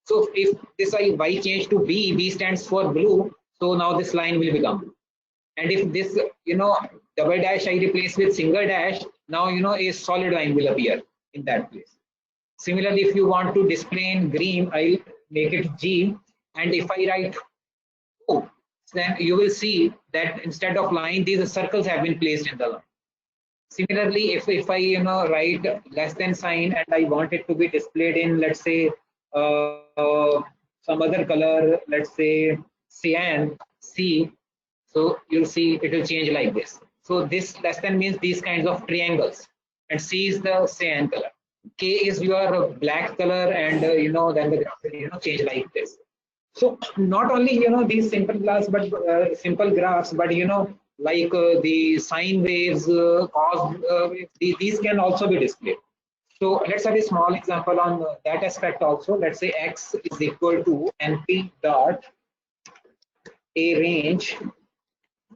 So if this y change to b stands for blue, so now this line will become, and if this double dash I replace with single dash, now a solid line will appear in that place. Similarly, if you want to display in green, I'll make it G, and if I write O, then you will see that instead of line, these circles have been placed in the line. Similarly, if I write less than sign and I want it to be displayed in, let's say some other color, let's say cyan C, so you'll see it will change like this. So this less than means these kinds of triangles, and C is the cyan color. K is your black color, and then the graph will change like this. So not only these simple graphs, but like the sine waves, cos waves, these can also be displayed. So let's have a small example on that aspect also. Let's say x is equal to np dot a range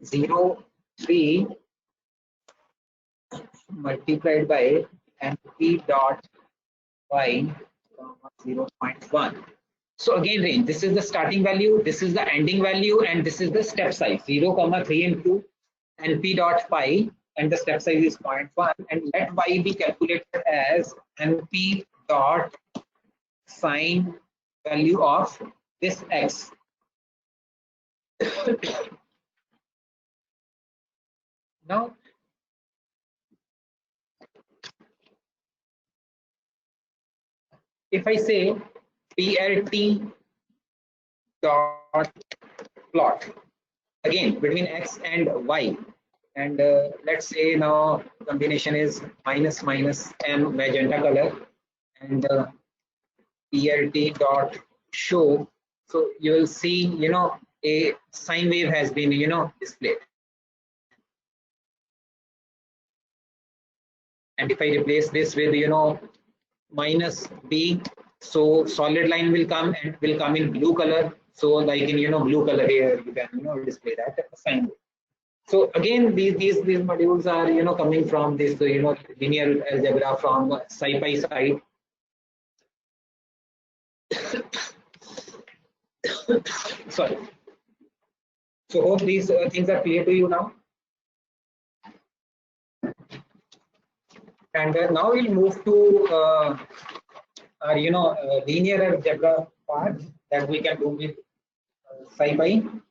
0, 3 multiplied by np dot y 0.1. So again, range, this is the starting value, this is the ending value, and this is the step size 0, 3 into np dot pi, and the step size is 0.1, and let y be calculated as np dot sine value of this x. Now if I say plt dot plot again between x and y, and let's say now combination is minus minus and magenta color, and plt dot show, so you will see a sine wave has been displayed. And if I replace this with minus b, so solid line will come and will come in blue color. So like in blue color here you can display that sine wave. So again these modules are coming from this linear algebra from SciPy side. Sorry. So hope these things are clear to you now. And now we'll move to our linear algebra part that we can do with SciPy.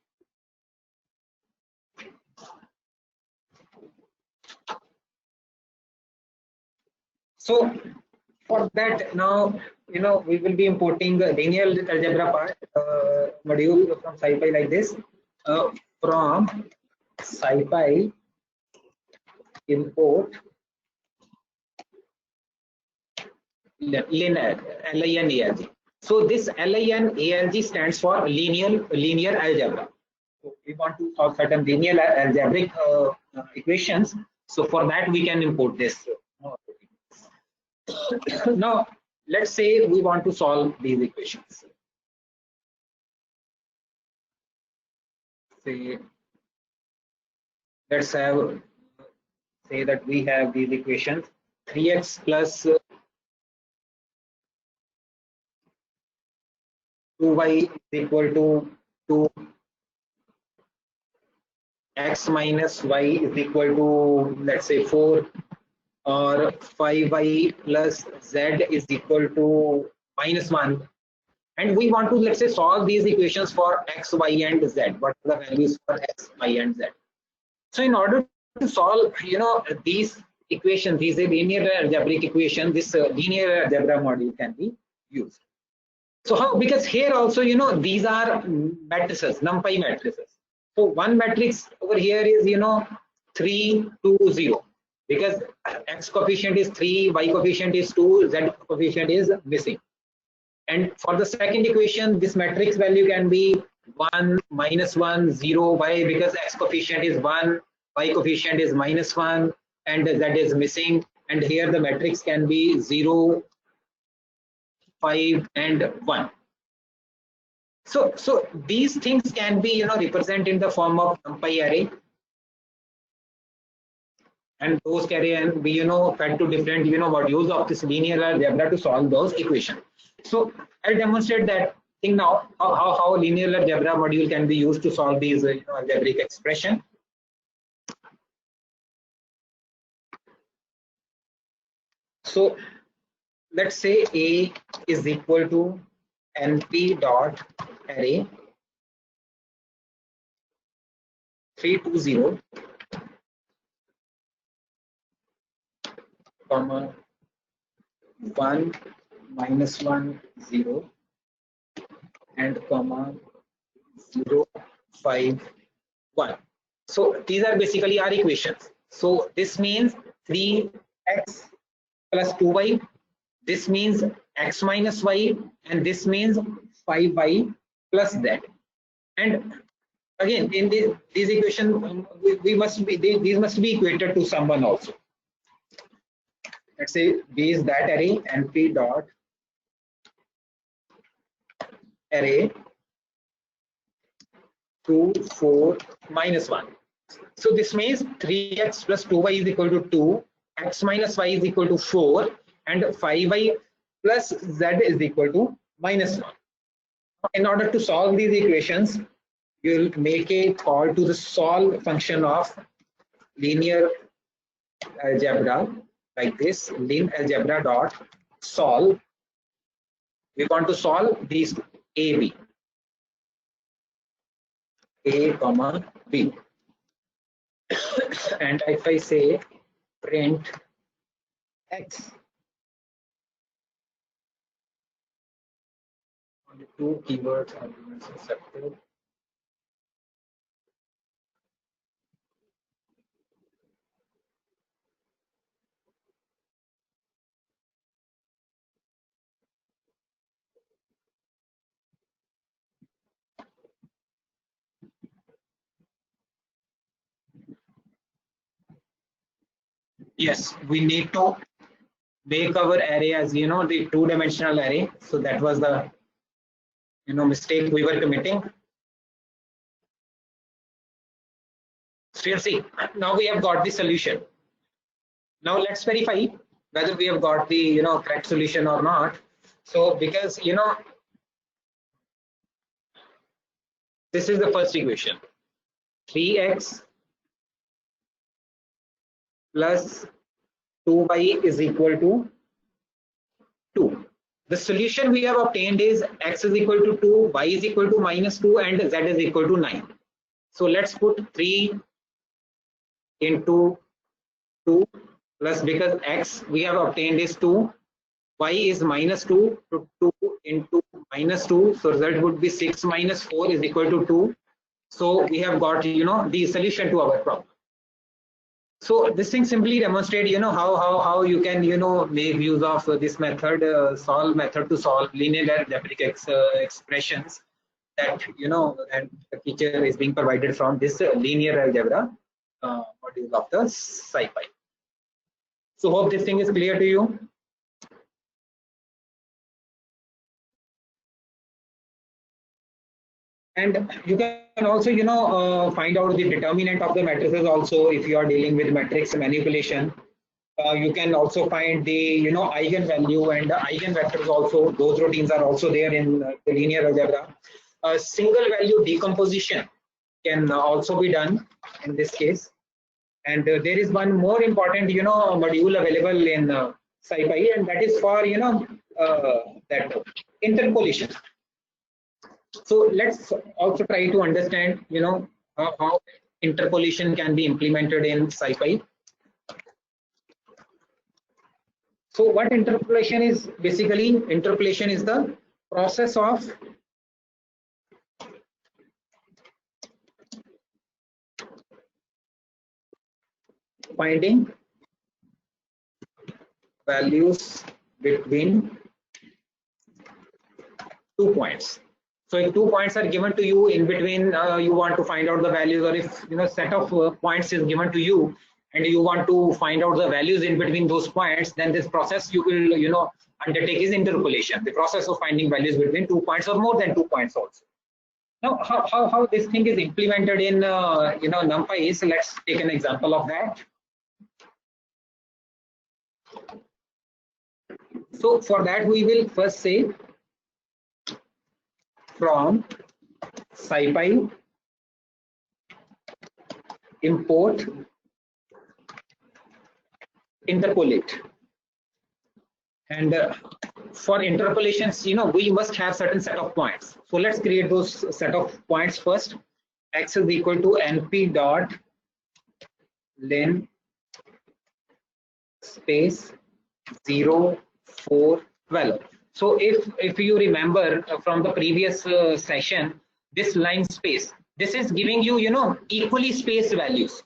So for that, now we will be importing the linear algebra part module from SciPy like this from SciPy import LINALG. So this LINALG stands for linear algebra. So we want to solve certain linear algebraic equations. So for that we can import this. Now let's say we want to solve these equations. Say let's say that we have these equations 3x plus 2y is equal to 2, x minus y is equal to let's say 4, or 5y plus z is equal to -1, and we want to let's say solve these equations for x, y and z. What are the values for x, y and z? So in order to solve these equations, these linear algebraic equations, this linear algebra module can be used. So how? Because here also these are matrices, NumPy matrices. So one matrix over here is 3, 2, 0, because x coefficient is 3, y coefficient is 2, z coefficient is missing. And for the second equation, this matrix value can be 1, -1, 0. Why? Because x coefficient is 1, y coefficient is -1, and z is missing. And here the matrix can be 0, 5, and 1. So these things can be represented in the form of NumPy array, and those can be fed to different modules of this linear algebra to solve those equations. So I'll demonstrate that thing now, how linear algebra module can be used to solve these algebraic expression. So let's say A is equal to np dot array 320 comma 1 -1 0 and comma 0 5 1. So these are basically our equations. So this means 3x plus 2y, this means x minus y, and this means 5y plus z. And again in these equations these must be equated to someone also. Let's say B is that array np dot array 2, 4, -1. So this means 3x plus 2y is equal to 2, x minus y is equal to 4, and 5y plus z is equal to -1. In order to solve these equations, you will make a call to the solve function of linear algebra like this, lin algebra dot solve. We want to solve these a comma b, and if I say print x, only two keywords arguments accepted. Yes, we need to make our array as the two-dimensional array. So that was the mistake we were committing. So you'll see now we have got the solution. Now let's verify whether we have got the correct solution or not. So because this is the first equation, 3x plus 2y is equal to 2. The solution we have obtained is x is equal to 2, y is equal to -2, and z is equal to 9. So let's put 3 into 2 plus, because x we have obtained is 2, y is -2, so 2 into -2, so result would be 6 minus 4 is equal to 2, So we have got, the solution to our problem. So this thing simply demonstrate, how you can, make use of this method, method to solve linear algebraic expressions that, and the feature is being provided from this linear algebra module of the SciPy. So hope this thing is clear to you. And you can also, find out the determinant of the matrices also if you are dealing with matrix manipulation. You can also find the, eigenvalue and the eigenvectors also. Those routines are also there in the linear algebra. Single value decomposition can also be done in this case. And there is one more important, module available in SciPy, and that is for, that interpolation. So let's also try to understand, how interpolation can be implemented in SciPy. So what interpolation is? Basically, interpolation is the process of finding values between 2 points. So if 2 points are given to you, in between you want to find out the values, or if set of points is given to you and you want to find out the values in between those points, then this process you will undertake is interpolation, the process of finding values between 2 points or more than 2 points also. Now how this thing is implemented in NumPy is, let's take an example of that. So for that we will first say from SciPy import interpolate, and for interpolations we must have certain set of points. So let's create those set of points first. X is equal to np dot len space 0, 4, 12. So if you remember from the previous session, this line space, this is giving you equally spaced values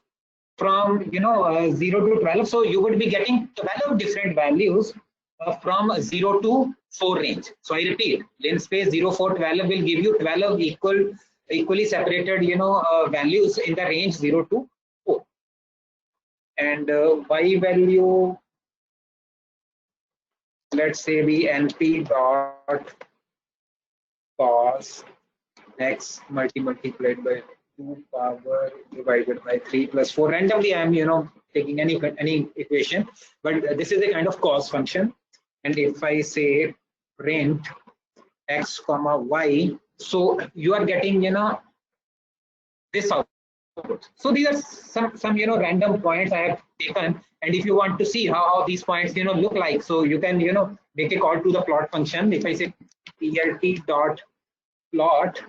from 0 to 12. So you would be getting 12 different values from 0 to 4 range. So I repeat, len space 0, 4, 12 will give you 12 equally separated values in the range 0 to 4. And y value, let's say the np dot cos x multiplied by 2 power divided by 3 plus 4. Randomly I am taking any equation, but this is a kind of cos function. And if I say print x comma y, so you are getting this output. So these are some random points I have taken, and if you want to see how these points look like, so you can make a call to the plot function. If I say plt dot plot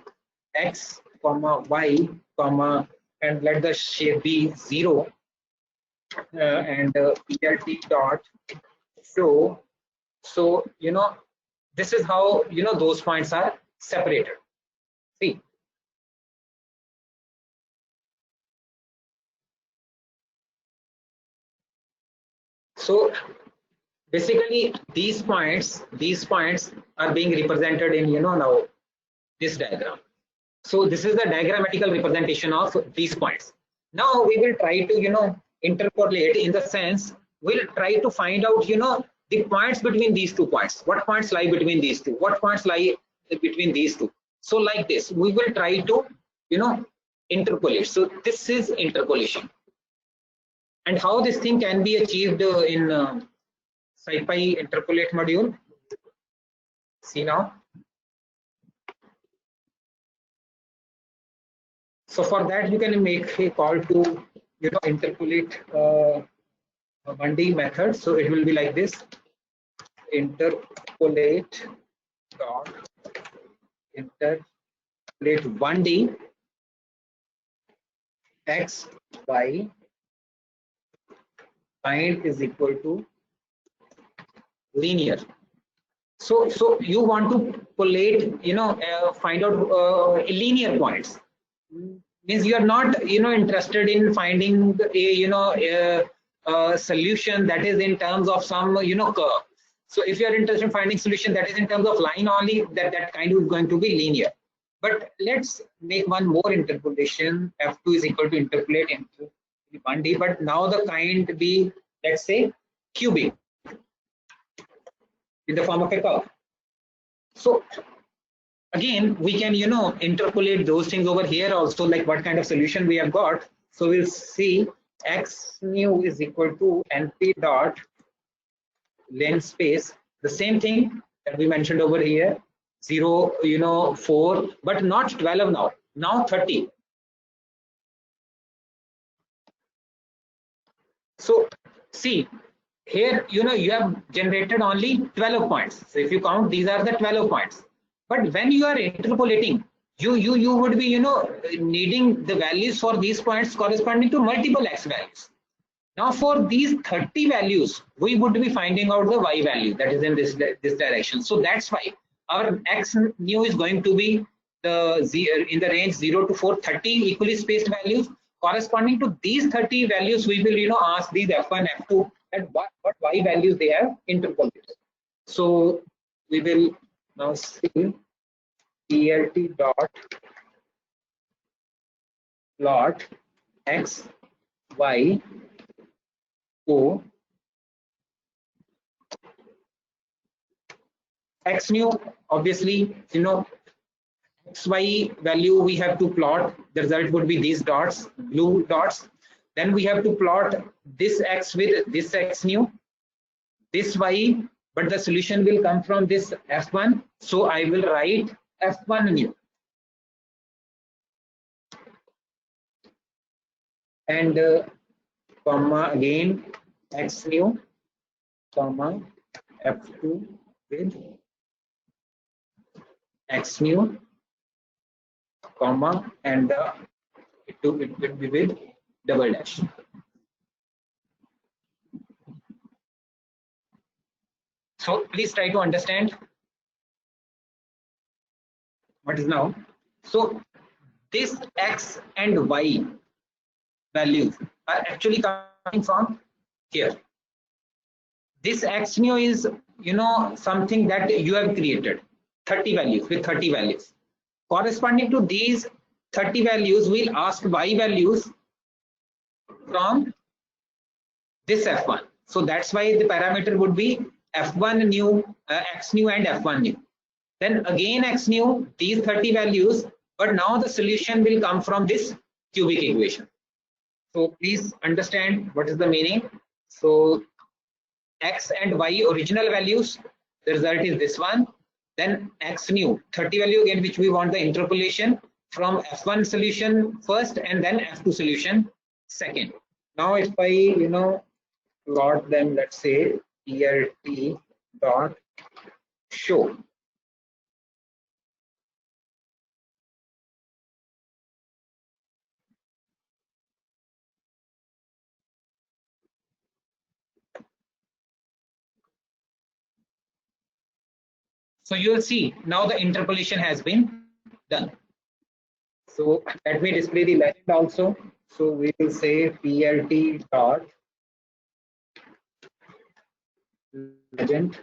x comma y comma, and let the shape be 0, and plt dot show. So this is how those points are separated. See, so basically these points are being represented in now this diagram. So this is the diagrammatical representation of these points. Now we will try to interpolate, in the sense we'll try to find out the points between these 2 points. What points lie between these two? What points lie between these two? So like this, we will try to interpolate. So this is interpolation. And how this thing can be achieved in SciPy interpolate module? See now. So for that you can make a call to interpolate 1D method. So it will be like this: interpolate dot interpolate 1D x y find is equal to linear. So you want to collate find out linear points. means you are not interested in finding a solution that is in terms of some curve. So if you are interested in finding solution that is in terms of line only, that kind of is going to be linear. But let's make one more interpolation. F2 is equal to interpolate into 1D, but now the kind be, let's say, cubic in the form of a curve. So again, we can interpolate those things over here also, like what kind of solution we have got. So we'll see x nu is equal to np dot length space, the same thing that we mentioned over here, 0 4, but not 12 now 30. So see here, you have generated only 12 points. So if you count, these are the 12 points. But when you are interpolating, you would be needing the values for these points corresponding to multiple x values. Now for these 30 values, we would be finding out the y value that is in this direction. So that's why our x nu is going to be in the range 0 to 4, 30 equally spaced values. Corresponding to these 30 values, we will ask these f1, f2 and what y values they have interpolated. So we will now see plt dot plot x y o x nu, obviously xy value we have to plot. The result would be these dots, blue dots. Then we have to plot this x with this x nu, this y, but the solution will come from this f1. So I will write f1 nu and comma again x nu comma f2 with x nu comma and it will be with double dash. So please try to understand what is now. So this x and y values are actually coming from here. This x nu is something that you have created, 30 values with 30 values. Corresponding to these 30 values, we'll ask y values from this f1. So that's why the parameter would be f1 nu, x nu and f1 nu. Then again x nu, these 30 values, but now the solution will come from this cubic equation. So please understand what is the meaning. So x and y original values, the result is this one. Then x nu, 30 value again, which we want the interpolation from f1 solution first and then f2 solution second. Now if I plot them, let's say plt dot show. So you will see now the interpolation has been done. So let me display the legend also. So we will say plt dot legend.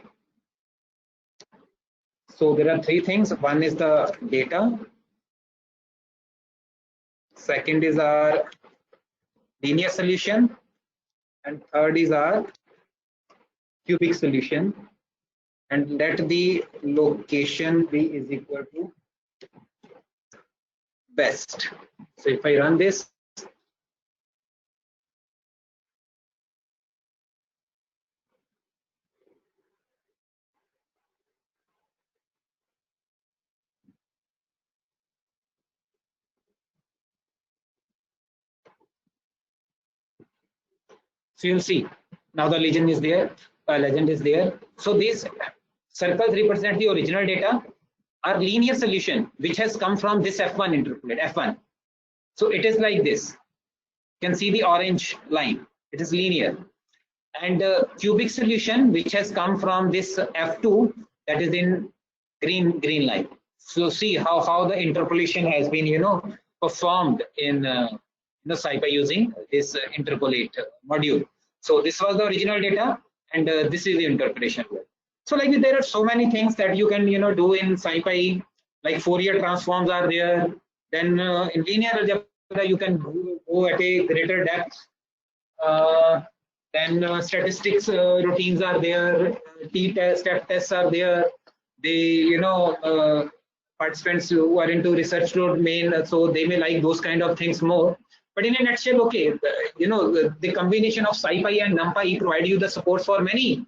So there are three things. One is the data. Second is our linear solution. And third is our cubic solution. And let the location be is equal to best. So if I run this, so you'll see now the legend is there. So these circles represent the original data. Our linear solution, which has come from this f1 interpolate f1. So it is like this. You can see the orange line. It is linear. And cubic solution, which has come from this f2, that is in green line. So see how the interpolation has been performed in SciPy using this interpolate module. So this was the original data, and this is the interpretation. So like there are so many things that you can do in SciPy, like Fourier transforms are there. Then in linear algebra you can go at a greater depth. Then statistics routines are there, t-test, step tests are there. They participants who are into research domain, so they may like those kind of things more. But in a nutshell, okay, the combination of SciPy and NumPy provide you the support for many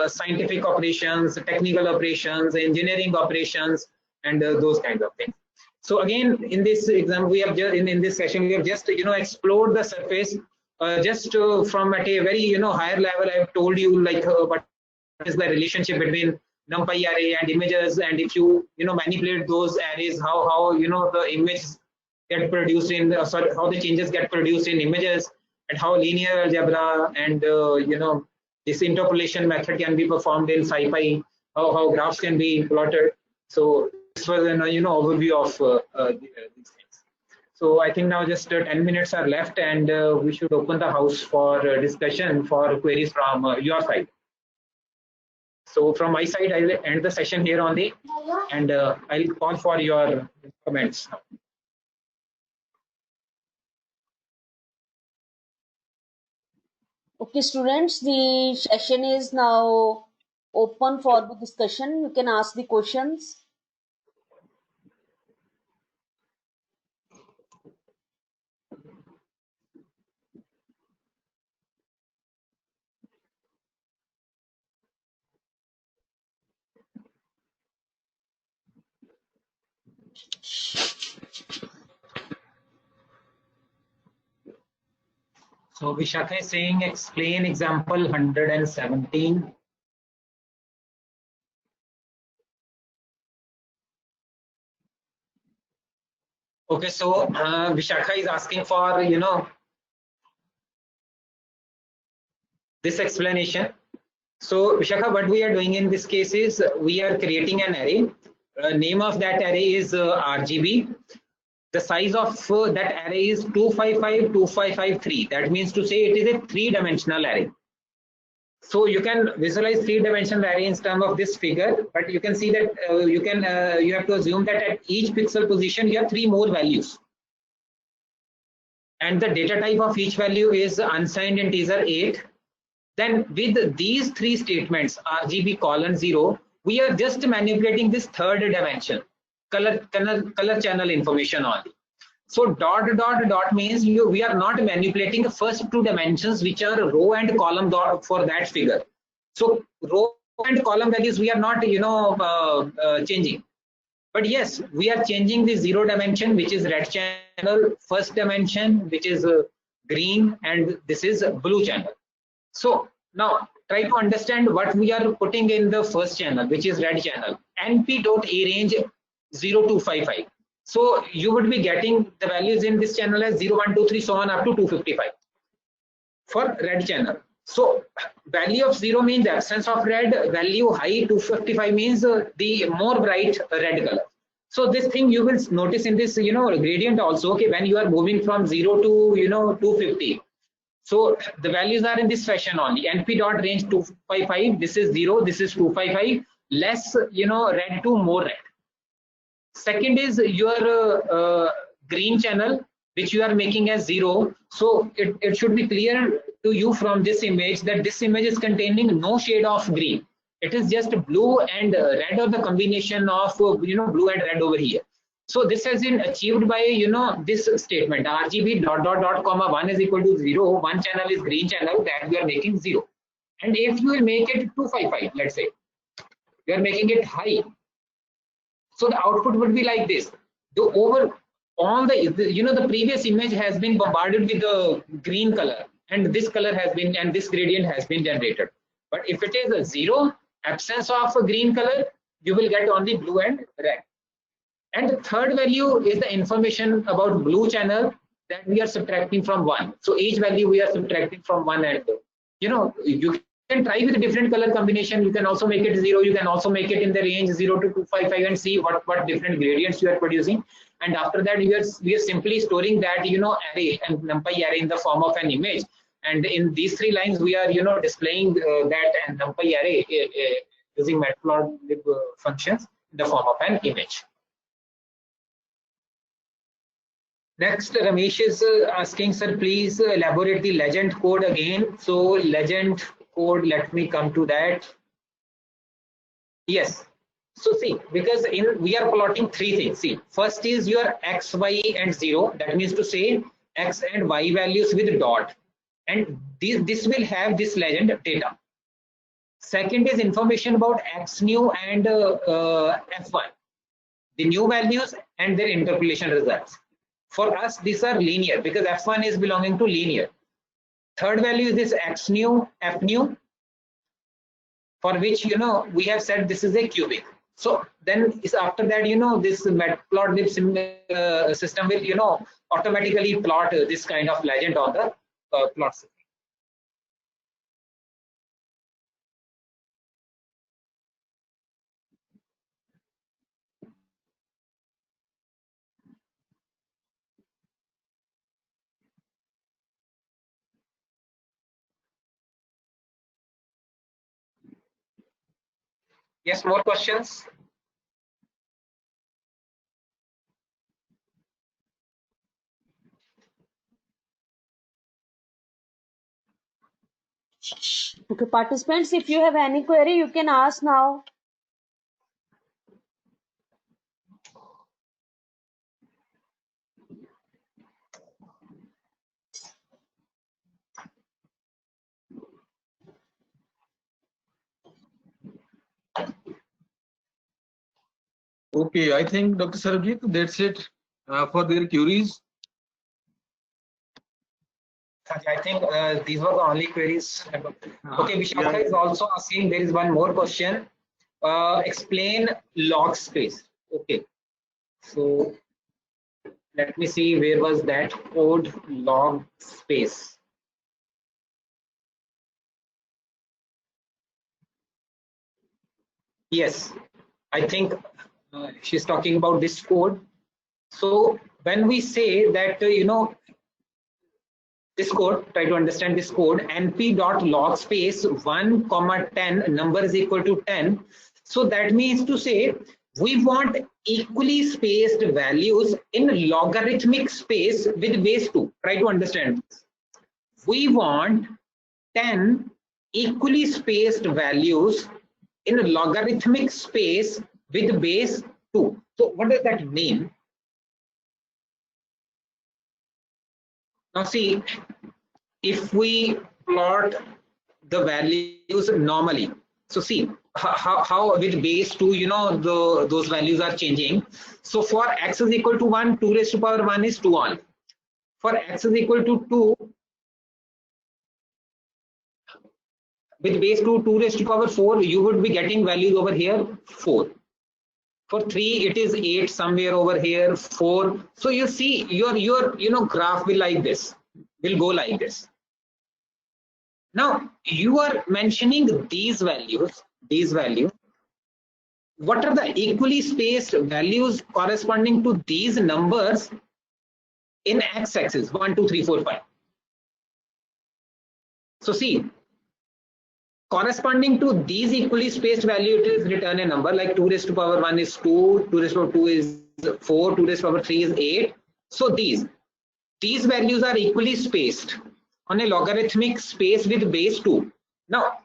scientific operations, technical operations, engineering operations, and those kinds of things. So again, in this example, we have just in this session we have just explored the surface, just from at a very higher level. I have told you like what is the relationship between NumPy array and images, and if you manipulate those arrays, how the images get produced in how the changes get produced in images, and how linear algebra and this interpolation method can be performed in SciPy, how graphs can be plotted. So this was an overview of these things. So I think now just 10 minutes are left, and we should open the house for discussion for queries from your side. So from my side, I will end the session here only, and I'll call for your comments. Okay, students, the session is now open for the discussion. You can ask the questions. So Vishakha is saying explain example 117. Okay, so Vishakha is asking for this explanation. So Vishakha, what we are doing in this case is we are creating an array. Name of that array is RGB. The size of that array is 255, 2553. That means to say it is a three-dimensional array. So you can visualize three-dimensional array in terms of this figure, but you can see that you have to assume that at each pixel position you have three more values, and the data type of each value is unsigned integer 8. Then with these three statements, RGB colon 0, we are just manipulating this third dimension, color channel information only. So dot dot dot means we are not manipulating the first two dimensions, which are row and column dot for that figure. So row and column values we are not changing. But yes, we are changing the 0 dimension, which is red channel, first dimension, which is green, and this is blue channel. So now try to understand what we are putting in the first channel, which is red channel, np.arange 0255. So you would be getting the values in this channel as 0, 1, 2, 3, so on up to 255 for red channel. So value of 0 means absence of red, value high 255 means the more bright red color. So this thing you will notice in this gradient also. Okay, when you are moving from 0 to 250. So the values are in this fashion only. NP dot range 255. This is 0. This is 255. Less red to more red. Second is your green channel, which you are making as 0. So it should be clear to you from this image that this image is containing no shade of green. It is just blue and red, or the combination of blue and red over here. So this has been achieved by this statement RGB dot dot dot comma 1 is equal to 0. One channel is green channel, that we are making 0. And if you will make it 255, let's say we are making it high. So the output would be like this. The over all the previous image has been bombarded with the green color, and this color has been, and this gradient has been generated. But if it is a 0, absence of a green color, you will get only blue and red. And the third value is the information about blue channel that we are subtracting from 1. So each value we are subtracting from 1, and you can try with a different color combination. You can also make it 0. You can also make it in the range 0 to 255 and see what different gradients you are producing. And after that, we are simply storing that array and NumPy array in the form of an image. And in these 3 lines, we are displaying that and NumPy array using matplotlib functions in the form of an image. Next, Ramesh is asking, sir, please elaborate the legend code again. So legend code, let me come to that. Yes. So see, because we are plotting 3 things. See, first is your x, y, and 0. That means to say x and y values with dot. And this will have this legend data. Second is information about x new and f1, the new values and their interpolation results. For us, these are linear because f1 is belonging to linear. Third value is this x new, f new, for which we have said this is a cubic. So then is after that this matplotlib system will automatically plot this kind of legend on the plot system. Yes, more questions? Okay, participants, if you have any query, you can ask now. Okay, I think Dr. Sarabjit, that's it for their queries. I think these were the only queries. Okay, Vishakha is also asking, there is one more question. Explain log space. Okay, so let me see, where was that code, log space? Yes, I think she's talking about this code. So when we say that this code, try to understand this code, np.log space 1, 10 number is equal to 10. So that means to say we want equally spaced values in logarithmic space with base 2. Try to understand this. We want 10 equally spaced values in logarithmic space with base 2. So what does that mean? Now see, if we plot the values normally, so see how with base 2 those values are changing. So for x is equal to 1, 2 raised to power 1 is 2 on. For x is equal to 2, with base 2, 2 raised to power 4, you would be getting values over here 4. For 3 it is 8 somewhere over here, 4. So you see your graph will like this, will go like this. Now you are mentioning these values. What are the equally spaced values corresponding to these numbers in x-axis 1, 2, 3, 4, 5? So see, corresponding to these equally spaced value, it is return a number like 2 raised to power 1 is 2, 2 raised to power 2 is 4, 2 raised to power 3 is 8. So these values are equally spaced on a logarithmic space with base 2. Now,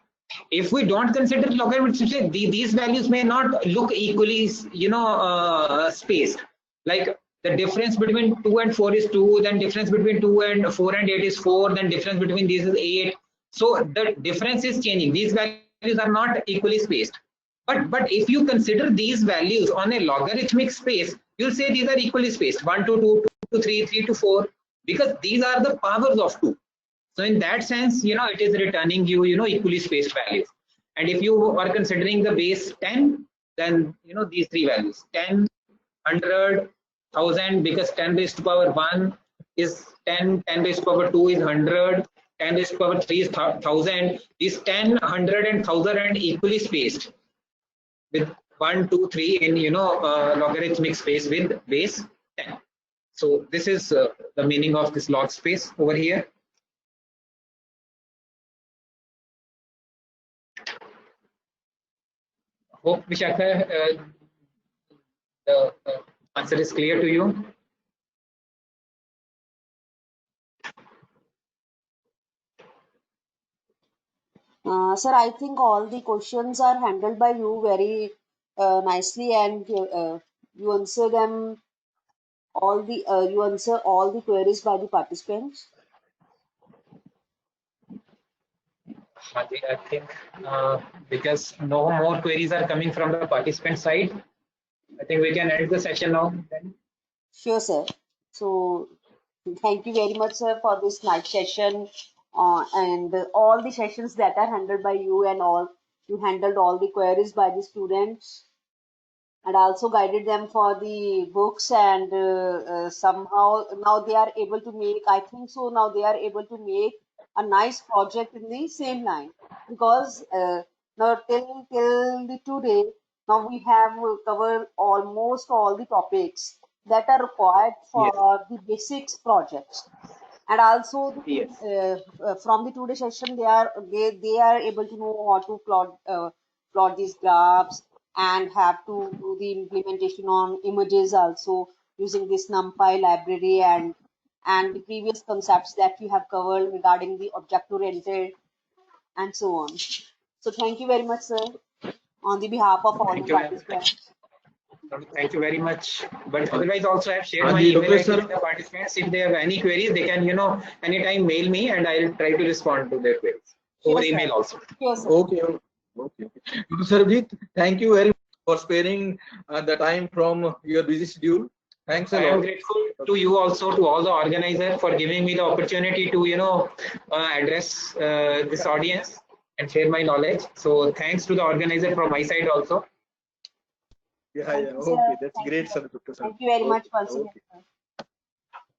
if we don't consider logarithmic, these values may not look equally, spaced. Like the difference between 2 and 4 is 2, then difference between 2 and 4 and 8 is 4, then difference between these is 8. So the difference is changing. These values are not equally spaced. But if you consider these values on a logarithmic space, you'll say these are equally spaced. 1 to 2, 2 to 3, 3 to 4, because these are the powers of 2. So in that sense, it is returning you, equally spaced values. And if you are considering the base 10, then these 3 values 10, 100, 1000, because 10 raised to power 1 is 10, 10 raised to power 2 is 100, 10 raised to power 3000 is 10, 100 and 1000 and equally spaced with 1, 2, 3 in logarithmic space with base 10. So this is the meaning of this log space over here. Hope Vishakha, the answer is clear to you. Sir, I think all the questions are handled by you very nicely, and you answer them you answer all the queries by the participants. I think because no more queries are coming from the participant side, I think we can end the session now. Sure, sir. So thank you very much, sir, for this night session, and all the sessions that are handled by you, and all you handled all the queries by the students, and also guided them for the books, and somehow now they are able to make, I think so, now they are able to make a nice project in the same line, because now till the today, now we have covered almost all the topics that are required Yes. for the basics projects. And also Yes. from the today session, they are able to know how to plot these graphs, and have to do the implementation on images also using this NumPy library, and the previous concepts that you have covered regarding the object oriented and so on. So thank you very much, sir, on the behalf of all the participants. Thank you very much. But otherwise, also I have shared my Adi, email Dr. ID Sir. with the participants. If they have any queries, they can anytime mail me, and I'll try to respond to their queries over Sure, sir. email also. Sure, sir. Okay. Dr. Sarabjit, thank you very much for sparing the time from your busy schedule. Thanks a I am lot. grateful to you also, to all the organizers, for giving me the opportunity to address this audience and share my knowledge. So thanks to the organizer from my side also. Yeah, Thank yeah. you, sir. Okay, that's Thank great, you. sir, Dr. Sarabjit. Thank you very much once Okay. again, sir.